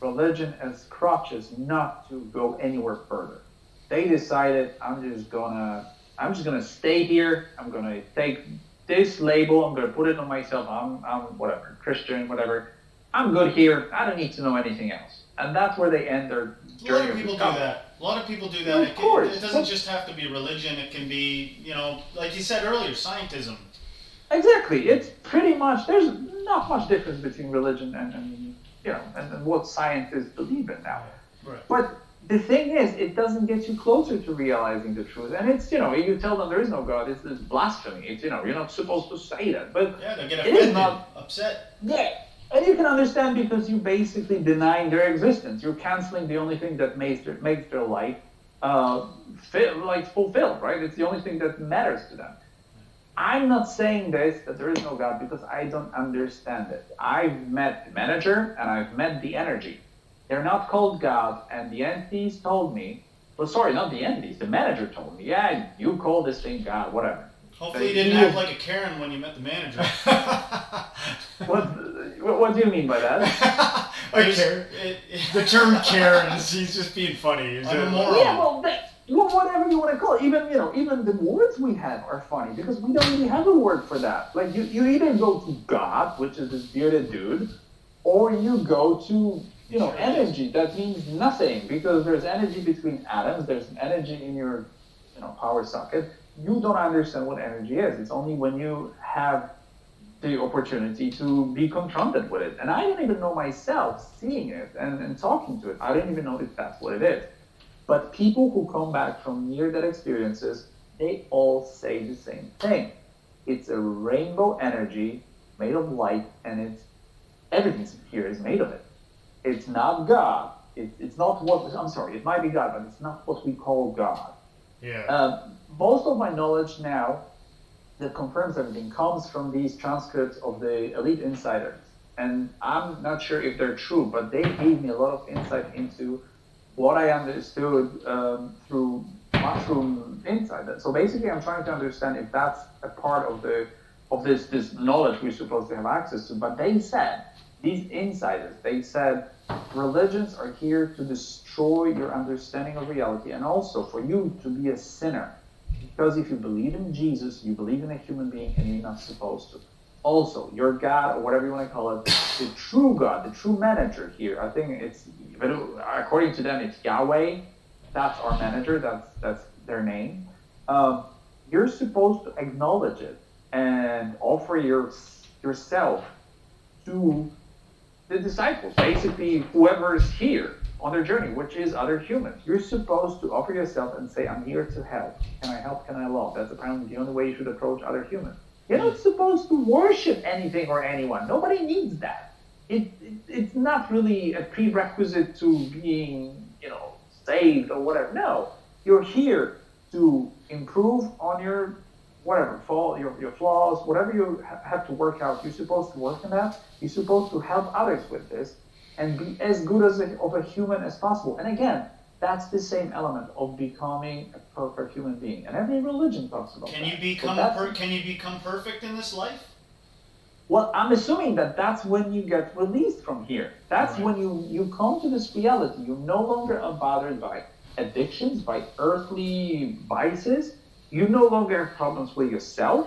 [SPEAKER 4] religion as crutches not to go anywhere further. They decided, I'm just gonna stay here. I'm gonna take this label. I'm gonna put it on myself. I'm whatever, Christian, whatever. I'm good here. I don't need to know anything else. And that's where they end their journey.
[SPEAKER 2] A lot of people do that. A A lot of people do
[SPEAKER 4] Yeah,
[SPEAKER 2] that.
[SPEAKER 4] of course.
[SPEAKER 2] It doesn't just have to be religion. It can be, like you said earlier, scientism.
[SPEAKER 4] Exactly. It's pretty much, there's not much difference between religion and what scientists believe in now.
[SPEAKER 2] Right.
[SPEAKER 4] But the thing is, it doesn't get you closer to realizing the truth. And it's, you tell them there is no God, it's blasphemy. It's, you're not supposed to say that. But
[SPEAKER 2] Yeah, they get
[SPEAKER 4] it is
[SPEAKER 2] offended,
[SPEAKER 4] not,
[SPEAKER 2] upset.
[SPEAKER 4] yeah. And you can understand because you basically denying their existence. You're canceling the only thing that makes their life fulfilled, right? It's the only thing that matters to them. I'm not saying that there is no God, because I don't understand it. I've met the manager and I've met the energy. They're not called God, and the entities told me, well, sorry, not the entities, the manager told me, yeah, you call this thing God, whatever.
[SPEAKER 2] Hopefully you didn't act like a Karen when you met the manager.
[SPEAKER 4] What do you mean by that?
[SPEAKER 1] The term Karens, he's just being funny.
[SPEAKER 2] I'm a moron.
[SPEAKER 4] Yeah, well, whatever you want to call it. Even the words we have are funny because we don't really have a word for that. Like you either go to God, which is this bearded dude, or you go to energy. That means nothing because there's energy between atoms. There's an energy in your power socket. You don't understand what energy is. It's only when you have the opportunity to be confronted with it. And I didn't even know myself seeing it and talking to it. I didn't even know if that's what it is. But people who come back from near-death experiences, they all say the same thing. It's a rainbow energy made of light, and everything here is made of it. It's not God. It's not I'm sorry, it might be God, but it's not what we call God.
[SPEAKER 1] Yeah.
[SPEAKER 4] Most of my knowledge now that confirms everything comes from these transcripts of the elite insiders. And I'm not sure if they're true, but they gave me a lot of insight into what I understood through mushroom insight. So basically, I'm trying to understand if that's a part of this knowledge we're supposed to have access to. But they said, these insiders, they said, religions are here to destroy your understanding of reality and also for you to be a sinner. Because if you believe in Jesus, you believe in a human being and you're not supposed to. Also, your God, or whatever you want to call it, the true God, the true manager here, I think according to them, it's Yahweh. That's our manager. That's their name. You're supposed to acknowledge it and offer yourself to the disciples, basically whoever's here on their journey, which is other humans. You're supposed to offer yourself and say, I'm here to help. Can I help? Can I love? That's apparently the only way you should approach other humans. You're not supposed to worship anything or anyone. Nobody needs that. It's not really a prerequisite to being, saved or whatever. No, you're here to improve on your whatever, your flaws, whatever you have to work out. You're supposed to work on that. You're supposed to help others with this and be as good of a human as possible. And again, that's the same element of becoming a perfect human being. And every religion talks about
[SPEAKER 2] Can
[SPEAKER 4] that.
[SPEAKER 2] Can you become perfect in this life?
[SPEAKER 4] Well, I'm assuming that's when you get released from here. That's when you come to this reality. You're no longer bothered by addictions, by earthly vices. You no longer have problems with yourself.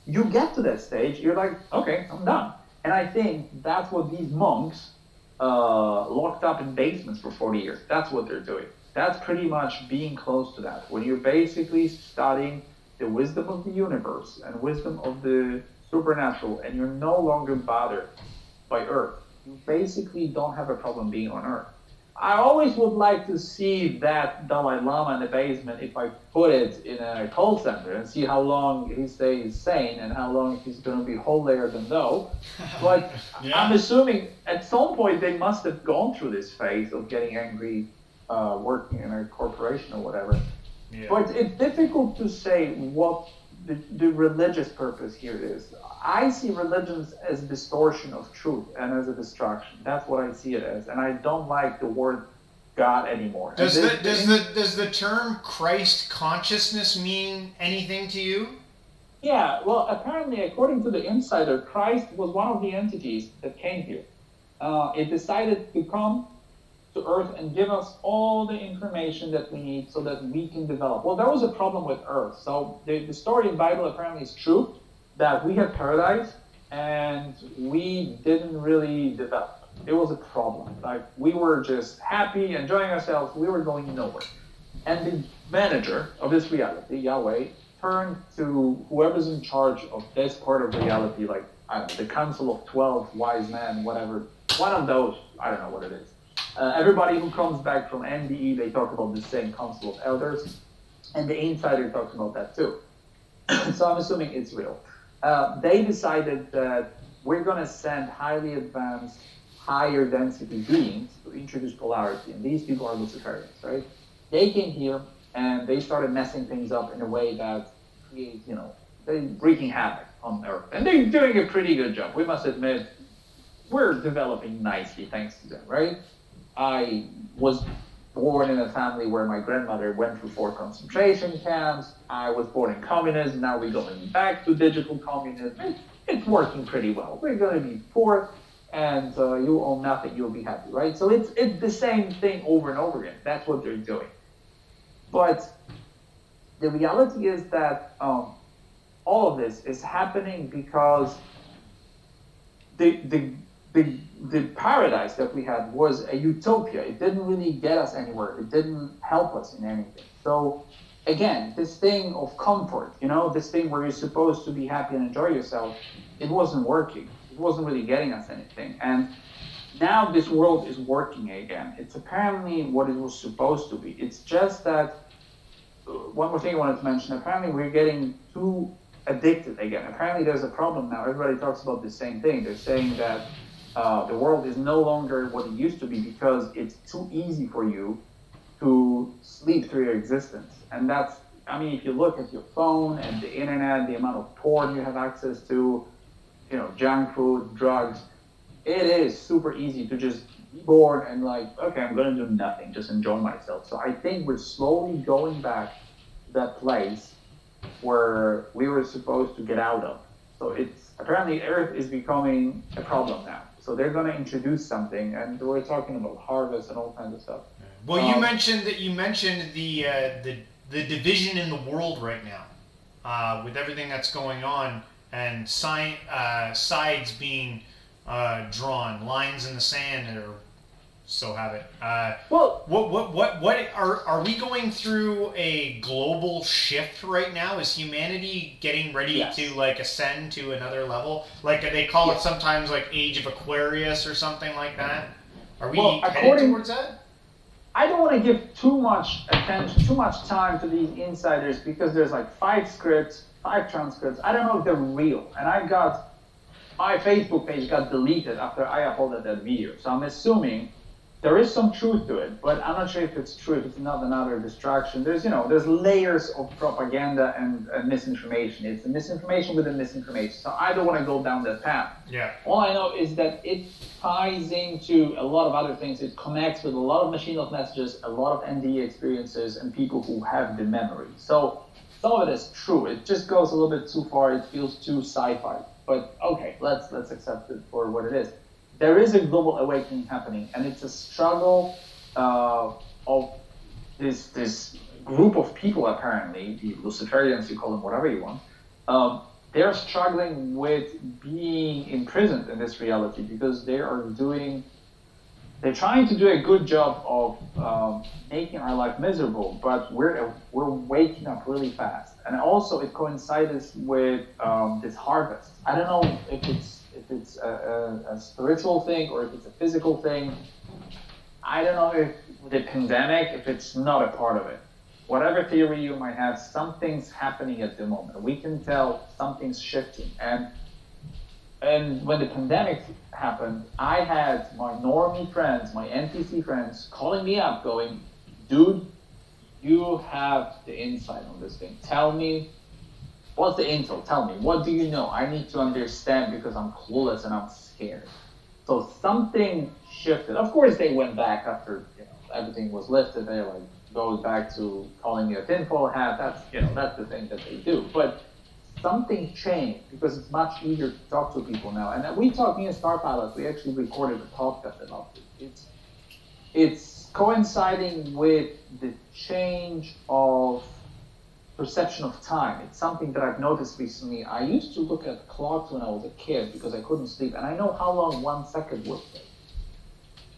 [SPEAKER 4] You get to that stage, you're like, okay, I'm done. And I think that's what these monks locked up in basements for 40 years. That's what they're doing. That's pretty much being close to that. When you're basically studying the wisdom of the universe and wisdom of the supernatural, and you're no longer bothered by Earth. You basically don't have a problem being on Earth. I always would like to see that Dalai Lama in the basement if I put it in a call center and see how long he stays sane and how long he's going to be holier than thou. Like, I'm assuming at some point they must have gone through this phase of getting angry, working in a corporation or whatever. Yeah. But it's difficult to say what the religious purpose here is. I see religions as distortion of truth and as a distraction. That's what I see it as, and I don't like the word God anymore.
[SPEAKER 1] Does the term Christ consciousness mean anything to you?
[SPEAKER 4] Yeah, well, apparently, according to the insider, Christ was one of the entities that came here. It decided to come to Earth and give us all the information that we need so that we can develop. Well, there was a problem with Earth. So the story in the Bible apparently is true, that we had paradise and we didn't really develop. It was a problem. Like, we were just happy, enjoying ourselves. We were going nowhere. And the manager of this reality, Yahweh, turned to whoever's in charge of this part of reality, like, I don't know, the Council of 12 Wise Men, whatever, one of those, I don't know what it is. Everybody who comes back from NDE, they talk about the same Council of Elders, and the Insider talks about that too. So I'm assuming it's real. They decided that we're going to send highly advanced, higher density beings to introduce polarity, and these people are Luciferians, right? They came here and they started messing things up in a way that creates, they're wreaking havoc on Earth. And they're doing a pretty good job. We must admit, we're developing nicely thanks to them, right? I was born in a family where my grandmother went through 4 concentration camps. I was born in communism. Now we're going back to digital communism. It's working pretty well. We're going to be poor, and you own nothing. You'll be happy, right? So it's the same thing over and over again. That's what they're doing. But the reality is that all of this is happening because the paradise that we had was a utopia. It didn't really get us anywhere. It didn't help us in anything. So again, this thing of comfort, this thing where you're supposed to be happy and enjoy yourself, it wasn't working. It wasn't really getting us anything. And now this world is working again. It's apparently what it was supposed to be. It's just that, one more thing I wanted to mention, apparently we're getting too addicted again. Apparently there's a problem now. Everybody talks about the same thing. They're saying that the world is no longer what it used to be because it's too easy for you to sleep through your existence. And that's, if you look at your phone and the internet, the amount of porn you have access to, junk food, drugs, it is super easy to just be bored and okay, I'm going to do nothing, just enjoy myself. So I think we're slowly going back to that place where we were supposed to get out of. So it's apparently Earth is becoming a problem now. So they're going to introduce something, and we're talking about harvest and all kinds of stuff.
[SPEAKER 1] Well, you mentioned the division in the world right now, with everything that's going on, and sides being drawn, lines in the sand, or so have it.
[SPEAKER 4] Well,
[SPEAKER 1] what are we going through a global shift right now? Is humanity getting ready to ascend to another level? They call it sometimes Age of Aquarius or something like that. Are we headed towards that?
[SPEAKER 4] I don't want to give too much attention, too much time to these insiders because there's 5 scripts, 5 transcripts. I don't know if they're real, and my Facebook page got deleted after I uploaded that video. So I'm assuming there is some truth to it, but I'm not sure if it's true, if it's not another distraction. There's layers of propaganda and misinformation. It's misinformation within misinformation. So I don't want to go down that path.
[SPEAKER 1] Yeah.
[SPEAKER 4] All I know is that it ties into a lot of other things. It connects with a lot of machine learned messages, a lot of NDE experiences, and people who have the memory. So some of it is true. It just goes a little bit too far. It feels too sci-fi. But okay, let's accept it for what it is. There is a global awakening happening, and it's a struggle of this group of people, apparently, the Luciferians, you call them whatever you want. They're struggling with being imprisoned in this reality because they're trying to do a good job of making our life miserable, but we're waking up really fast. And also it coincides with this harvest. I don't know if it's a spiritual thing or if it's a physical thing. I don't know if the pandemic, if it's not a part of it. Whatever theory you might have, something's happening at the moment. We can tell something's shifting. And when the pandemic happened, I had my normie friends, my NPC friends, calling me up going, dude, you have the insight on this thing. Tell me, what's the intel? Tell me, what do you know? I need to understand because I'm clueless and I'm scared. So something shifted. Of course, they went back after everything was lifted. They goes back to calling me a tinfoil hat. That's the thing that they do. But something changed because it's much easier to talk to people now. And we talked in Star Pilot. We actually recorded a podcast about it. It's coinciding with the change of perception of time. It's something that I've noticed recently. I used to look at clocks when I was a kid because I couldn't sleep, and I know how long 1 second would take.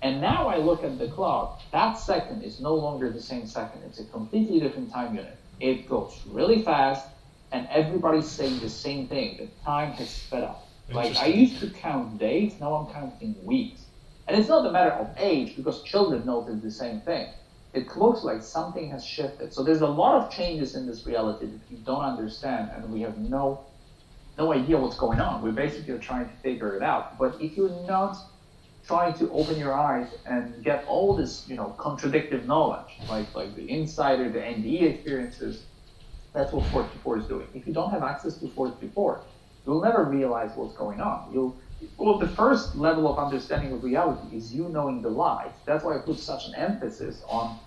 [SPEAKER 4] And now I look at the clock, that second is no longer the same second. It's a completely different time unit. It goes really fast, and everybody's saying the same thing. The time has sped up. Like, I used to count days, now I'm counting weeks. And it's not a matter of age, because children notice the same thing. It looks like something has shifted. So there's a lot of changes in this reality that we don't understand, and we have no idea what's going on. We're basically trying to figure it out. But if you're not trying to open your eyes and get all this, contradictive knowledge, like the insider, the NDE experiences, that's what 434 is doing. If you don't have access to 434, you'll never realize what's going on. The first level of understanding of reality is you knowing the lies. That's why I put such an emphasis on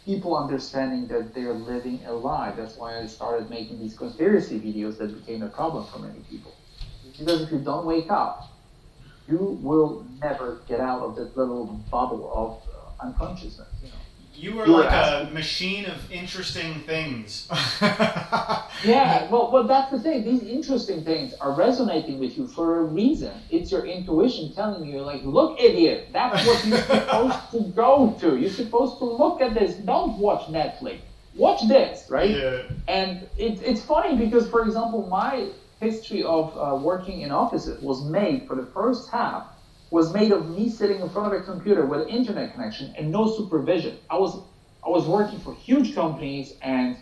[SPEAKER 4] people understanding that they're living a lie. That's why I started making these conspiracy videos that became a problem for many people. Because if you don't wake up, you will never get out of that little bubble of unconsciousness.
[SPEAKER 2] You are like a machine of interesting things.
[SPEAKER 4] Yeah, well, that's the thing. These interesting things are resonating with you for a reason. It's your intuition telling you, like, look, idiot, that's what you're supposed to go to. You're supposed to look at this. Don't watch Netflix. Watch this, right?
[SPEAKER 2] Yeah.
[SPEAKER 4] And it's funny because, for example, my history of working in offices was made for the first half was made of me sitting in front of a computer with an internet connection and no supervision. I was working for huge companies, and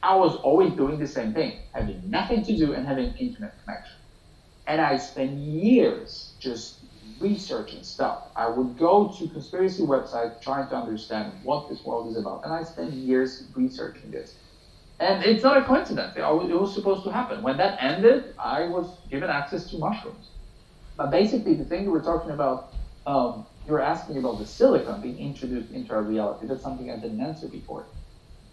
[SPEAKER 4] I was always doing the same thing, having nothing to do and having internet connection. And I spent years just researching stuff. I would go to conspiracy websites trying to understand what this world is about, and I spent years researching this. And it's not a coincidence. It was supposed to happen. When that ended, I was given access to mushrooms. But basically, the thing you were talking about, you were asking about the silicon being introduced into our reality. That's something I didn't answer before.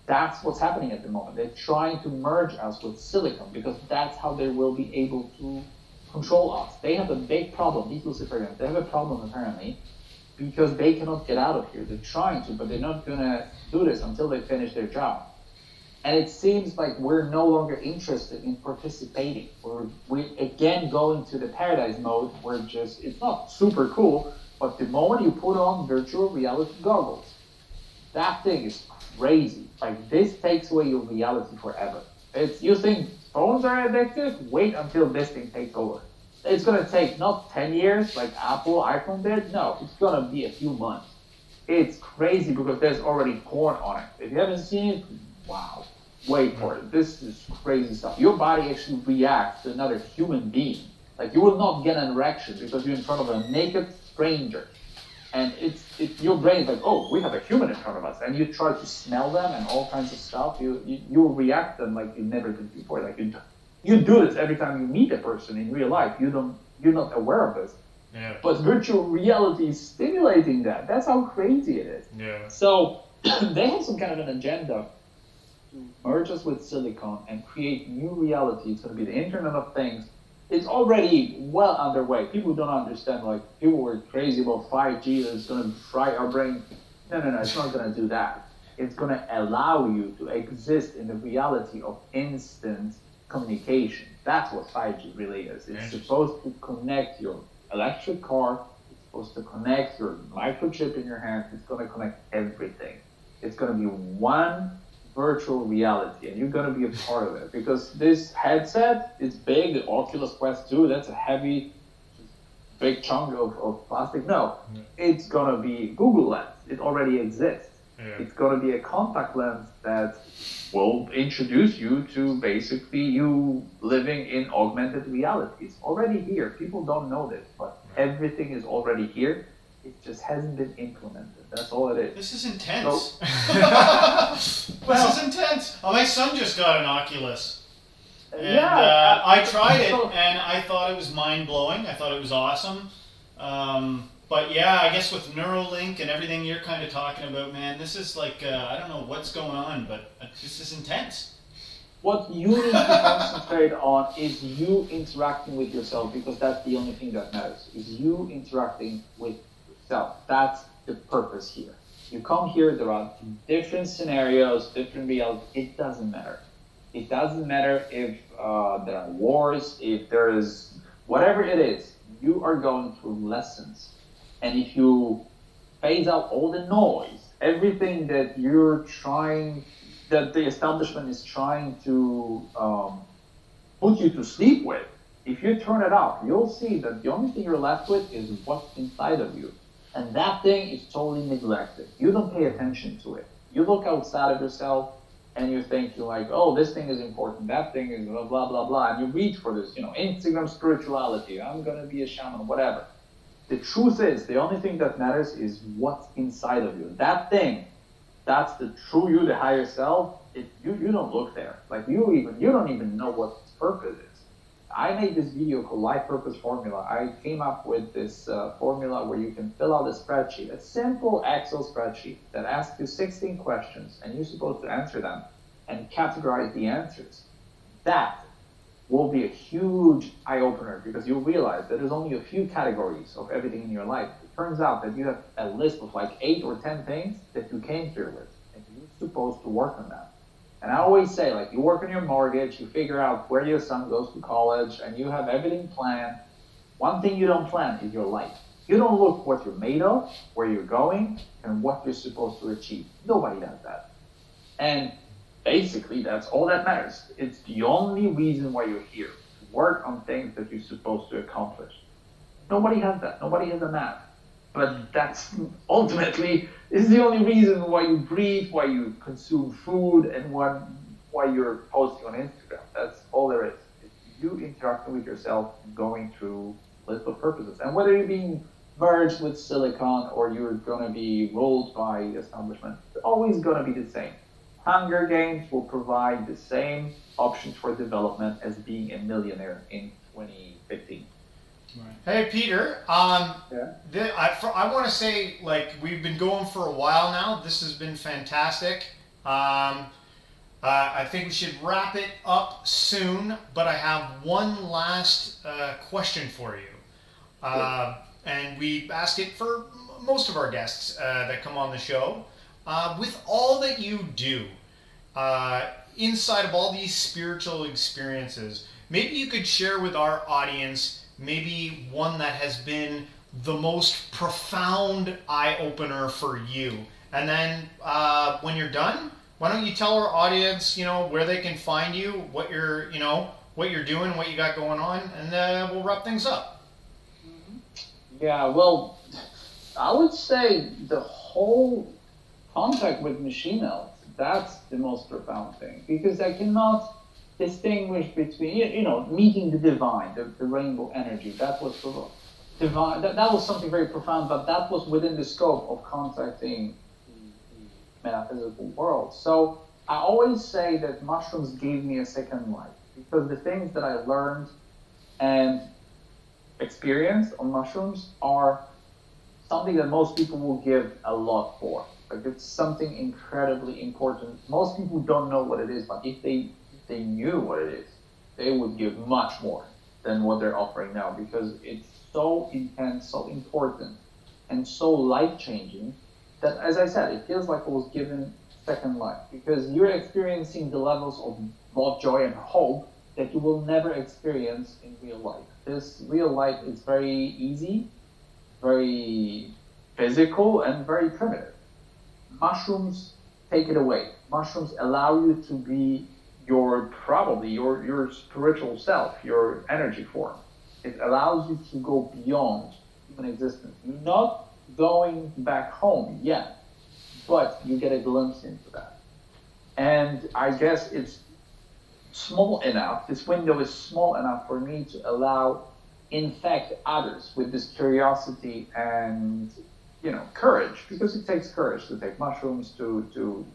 [SPEAKER 4] That's what's happening at the moment. They're trying to merge us with silicon because that's how they will be able to control us. They have a big problem, these Luciferians. They have a problem, apparently, because they cannot get out of here. They're trying to, but they're not going to do this until they finish their job. And it seems like we're no longer interested in participating. We're again going to the paradise mode where it's not super cool, but the moment you put on virtual reality goggles, that thing is crazy. Like, this takes away your reality forever. You think phones are addictive? Wait until this thing takes over. It's going to take not 10 years like Apple, iPhone did. No, it's going to be a few months. It's crazy because there's already porn on it. If you haven't seen it, wow, wait for it. This is crazy stuff. Your body actually reacts to another human being. Like, you will not get an erection because you're in front of a naked stranger. And your brain's like, oh, we have a human in front of us. And you try to smell them and all kinds of stuff. You react them like you never did before. Like, you do this every time you meet a person in real life. You're not aware of this.
[SPEAKER 1] Yeah.
[SPEAKER 4] But virtual reality is stimulating that. That's how crazy it is.
[SPEAKER 1] Yeah.
[SPEAKER 4] So they have some kind of an agenda to merge us with silicon and create new reality. It's going to be the Internet of Things. It's already well underway. People don't understand. Like, people were crazy about 5G that's going to fry our brain. No, it's not going to do that. It's going to allow you to exist in the reality of instant communication. That's what 5G really is. It's supposed to connect your electric car. It's supposed to connect your microchip in your hand. It's going to connect everything. It's going to be one virtual reality, and you're going to be a part of it, because this headset is big. The Oculus Quest 2, that's a heavy, big chunk of plastic. No, it's going to be Google Lens. It already exists. It's going to be a contact lens that will introduce you to basically you living in augmented reality. It's already here. People don't know this, but everything is already here. It just hasn't been implemented. That's all it is.
[SPEAKER 2] This is intense. This is intense. Oh, my son just got an Oculus. And I tried it, and I thought it was mind-blowing. I thought it was awesome. But yeah, I guess with Neuralink and everything you're kind of talking about, man, this is like, I don't know what's going on, but this is intense.
[SPEAKER 4] What you need to concentrate on is you interacting with yourself, because that's the only thing that matters, is you interacting with yourself. That's the purpose here. You come here, there are different scenarios, different realities. It doesn't matter. It doesn't matter if there are wars, if there is whatever it is. You are going through lessons. And if you phase out all the noise, everything that that the establishment is trying to put you to sleep with. If you turn it off, you'll see that the only thing you're left with is what's inside of you. And that thing is totally neglected. You don't pay attention to it. You look outside of yourself and you think you're like, oh, this thing is important, that thing is blah, blah, blah, blah. And you reach for this, Instagram spirituality, I'm going to be a shaman, whatever. The truth is, the only thing that matters is what's inside of you. That thing, that's the true you, the higher self. You don't look there. Like you don't even know what its purpose is. I made this video called Life Purpose Formula. I came up with this formula where you can fill out a spreadsheet, a simple Excel spreadsheet that asks you 16 questions, and you're supposed to answer them and categorize the answers. That will be a huge eye-opener because you'll realize that there's only a few categories of everything in your life. It turns out that you have a list of like 8 or 10 things that you came here with, and you're supposed to work on them. And I always say, like, you work on your mortgage, you figure out where your son goes to college, and you have everything planned. One thing you don't plan is your life. You don't look what you're made of, where you're going, and what you're supposed to achieve. Nobody does that. And basically, that's all that matters. It's the only reason why you're here, to work on things that you're supposed to accomplish. Nobody has that. Nobody has a map. But that's ultimately is the only reason why you breathe, why you consume food, and why you're posting on Instagram. That's all there is. It's you interacting with yourself and going through a list of purposes. And whether you're being merged with silicon or you're going to be rolled by establishment, it's always going to be the same. Hunger Games will provide the same options for development as being a millionaire in 2015.
[SPEAKER 1] Right. Hey Peter,
[SPEAKER 4] Yeah.
[SPEAKER 1] I want to say, like, we've been going for a while now. This has been fantastic. I think we should wrap it up soon, but I have one last question for you. And we ask it for most of our guests that come on the show. With all that you do, inside of all these spiritual experiences, maybe you could share with our audience maybe one that has been the most profound eye-opener for you. And then when you're done, why don't you tell our audience, where they can find you, what you're doing, what you got going on, and we'll wrap things up.
[SPEAKER 4] Yeah, well, I would say the whole contact with machine elves, that's the most profound thing, because I cannot distinguish between, meeting the divine, the rainbow energy. That was divine. That was something very profound, but that was within the scope of contacting the metaphysical world. So I always say that mushrooms gave me a second life, because the things that I learned and experienced on mushrooms are something that most people will give a lot for. Like, it's something incredibly important. Most people don't know what it is, but if they knew what it is, they would give much more than what they're offering now, because it's so intense, so important, and so life-changing that, as I said, it feels like it was given second life, because you're experiencing the levels of love, joy, and hope that you will never experience in real life. This real life is very easy, very physical, and very primitive. Mushrooms take it away. Mushrooms allow you to be your spiritual self, your energy form. It allows you to go beyond human existence. You're not going back home yet, but you get a glimpse into that. And I guess it's small enough, this window is small enough for me to allow, infect others with this curiosity and, courage, because it takes courage to take mushrooms, to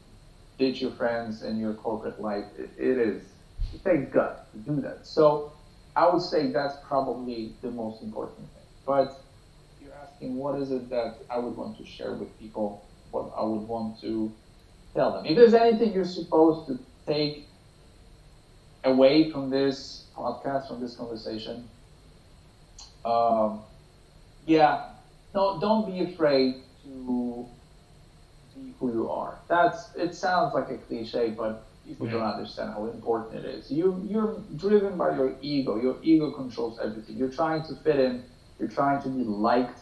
[SPEAKER 4] ditch your friends and your corporate life. It takes guts to do that. So I would say that's probably the most important thing. But you're asking, what is it that I would want to share with people, what I would want to tell them? If there's anything you're supposed to take away from this podcast, from this conversation, don't be afraid to be who you are. It sounds like a cliche, but people don't understand how important it is. You're driven by your ego. Your ego controls everything. You're trying to fit in. You're trying to be liked.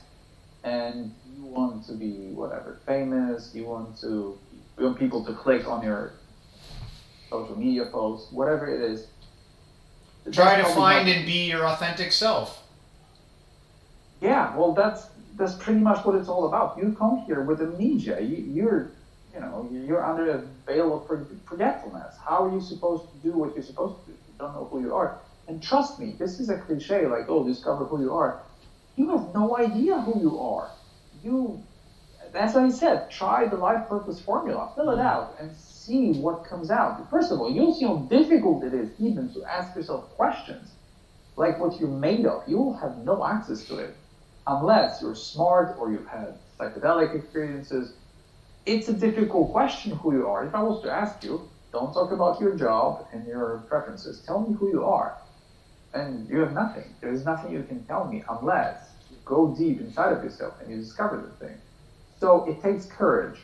[SPEAKER 4] and you want to be whatever famous, you want people to click on your social media posts, whatever it is.
[SPEAKER 1] Try to find and be your authentic self.
[SPEAKER 4] Yeah, well, that's pretty much what it's all about. You come here with amnesia. You're under a veil of forgetfulness. How are you supposed to do what you're supposed to do? You don't know who you are. And trust me, this is a cliche, like, oh, discover who you are. You have no idea who you are. As I said, try the life purpose formula, fill it out, and see what comes out. First of all, you'll see how difficult it is even to ask yourself questions, like what you're made of. You will have no access to it unless you're smart or you've had psychedelic experiences. It's a difficult question who you are. If I was to ask you, don't talk about your job and your preferences. Tell me who you are. And you have nothing. There's nothing you can tell me unless you go deep inside of yourself and you discover the thing. So it takes courage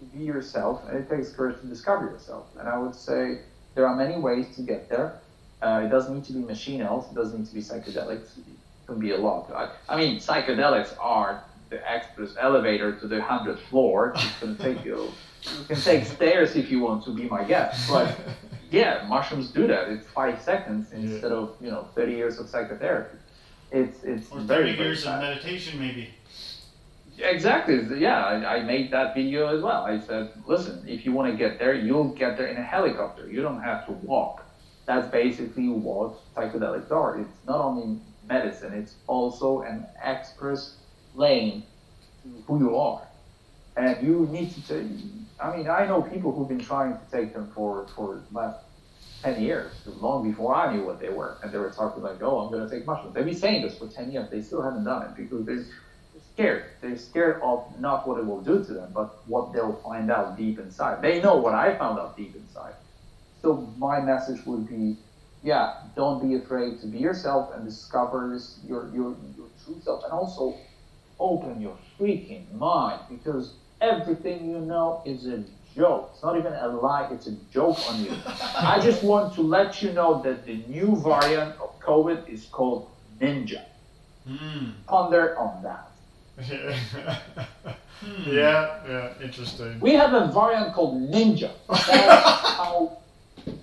[SPEAKER 4] to be yourself, and it takes courage to discover yourself. And I would say there are many ways to get there. It doesn't need to be machine health. It doesn't need to be psychedelics. It can be a lot. I mean, psychedelics are the express elevator to the 100th floor. It's going to take you. You can take stairs if you want to be my guest. But yeah, mushrooms do that. It's 5 seconds instead of 30 years of psychotherapy. It's
[SPEAKER 2] or 30
[SPEAKER 4] very,
[SPEAKER 2] years
[SPEAKER 4] very
[SPEAKER 2] of meditation, maybe.
[SPEAKER 4] Exactly. Yeah, I made that video as well. I said, listen, if you want to get there, you'll get there in a helicopter. You don't have to walk. That's basically what psychedelics are. It's not only medicine, it's also an express lane to who you are. And you need to I know people who've been trying to take them for the last 10 years, long before I knew what they were. And they were talking like, oh, I'm going to take mushrooms. They've been saying this for 10 years. They still haven't done it because they're scared. They're scared of not what it will do to them, but what they'll find out deep inside. They know what I found out deep inside. So my message would be, don't be afraid to be yourself and discover your true self. And also open your freaking mind, because everything you know is a joke. It's not even a lie, it's a joke on you. I just want to let you know that the new variant of COVID is called Ninja. Ponder on that.
[SPEAKER 1] Yeah, interesting.
[SPEAKER 4] We have a variant called Ninja. That's how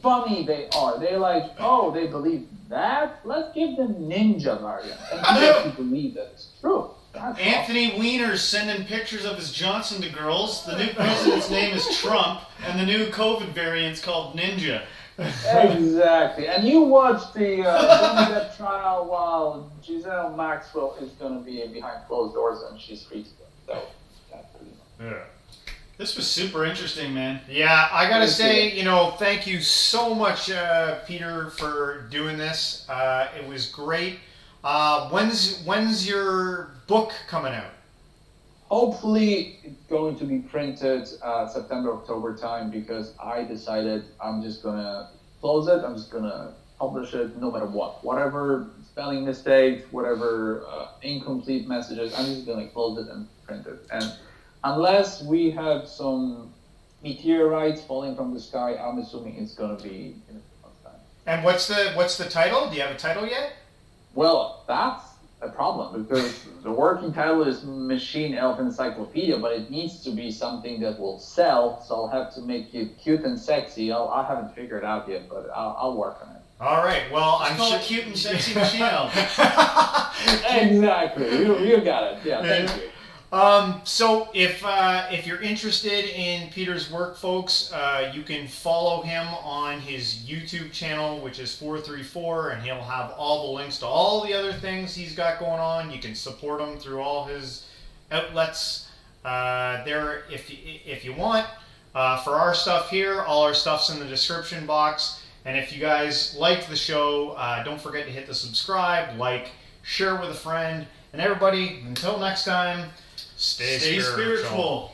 [SPEAKER 4] funny they are. They're like, oh, they believe that? Let's give them Ninja variant. And people believe that it's true. That's
[SPEAKER 2] Anthony Weiner's sending pictures of his Johnson to girls. The new president's name is Trump, and the new COVID variant's called Ninja.
[SPEAKER 4] Exactly. And you watch the Johnny Depp trial while Giselle Maxwell is going to be behind closed doors and she's free to go. So that's pretty much.
[SPEAKER 1] Yeah.
[SPEAKER 2] This was super interesting, man.
[SPEAKER 1] Yeah, I gotta say, thank you so much, Peter, for doing this. It was great. When's your book coming out?
[SPEAKER 4] Hopefully it's going to be printed September, October time, because I decided I'm just going to close it. I'm just going to publish it no matter what. Whatever spelling mistakes, whatever incomplete messages, I'm just going to close it and print it. And unless we have some meteorites falling from the sky, I'm assuming it's going to be in a few months' time.
[SPEAKER 1] And what's the title? Do you have a title yet?
[SPEAKER 4] Well, that's a problem, because the working title is Machine Elf Encyclopedia, but it needs to be something that will sell, so I'll have to make it cute and sexy. I haven't figured it out yet, but I'll work on it.
[SPEAKER 1] All right. Well, I'm
[SPEAKER 2] called
[SPEAKER 1] sure
[SPEAKER 2] Cute and Sexy Machine Elf.
[SPEAKER 4] Exactly. You got it. Yeah, thank you.
[SPEAKER 1] So if you're interested in Peter's work, folks, you can follow him on his YouTube channel, which is 434, and he'll have all the links to all the other things he's got going on. You can support him through all his outlets there if you want. For our stuff here, all our stuff's in the description box. And if you guys liked the show, don't forget to hit the subscribe, like, share with a friend. And everybody, until next time, Stay spiritual.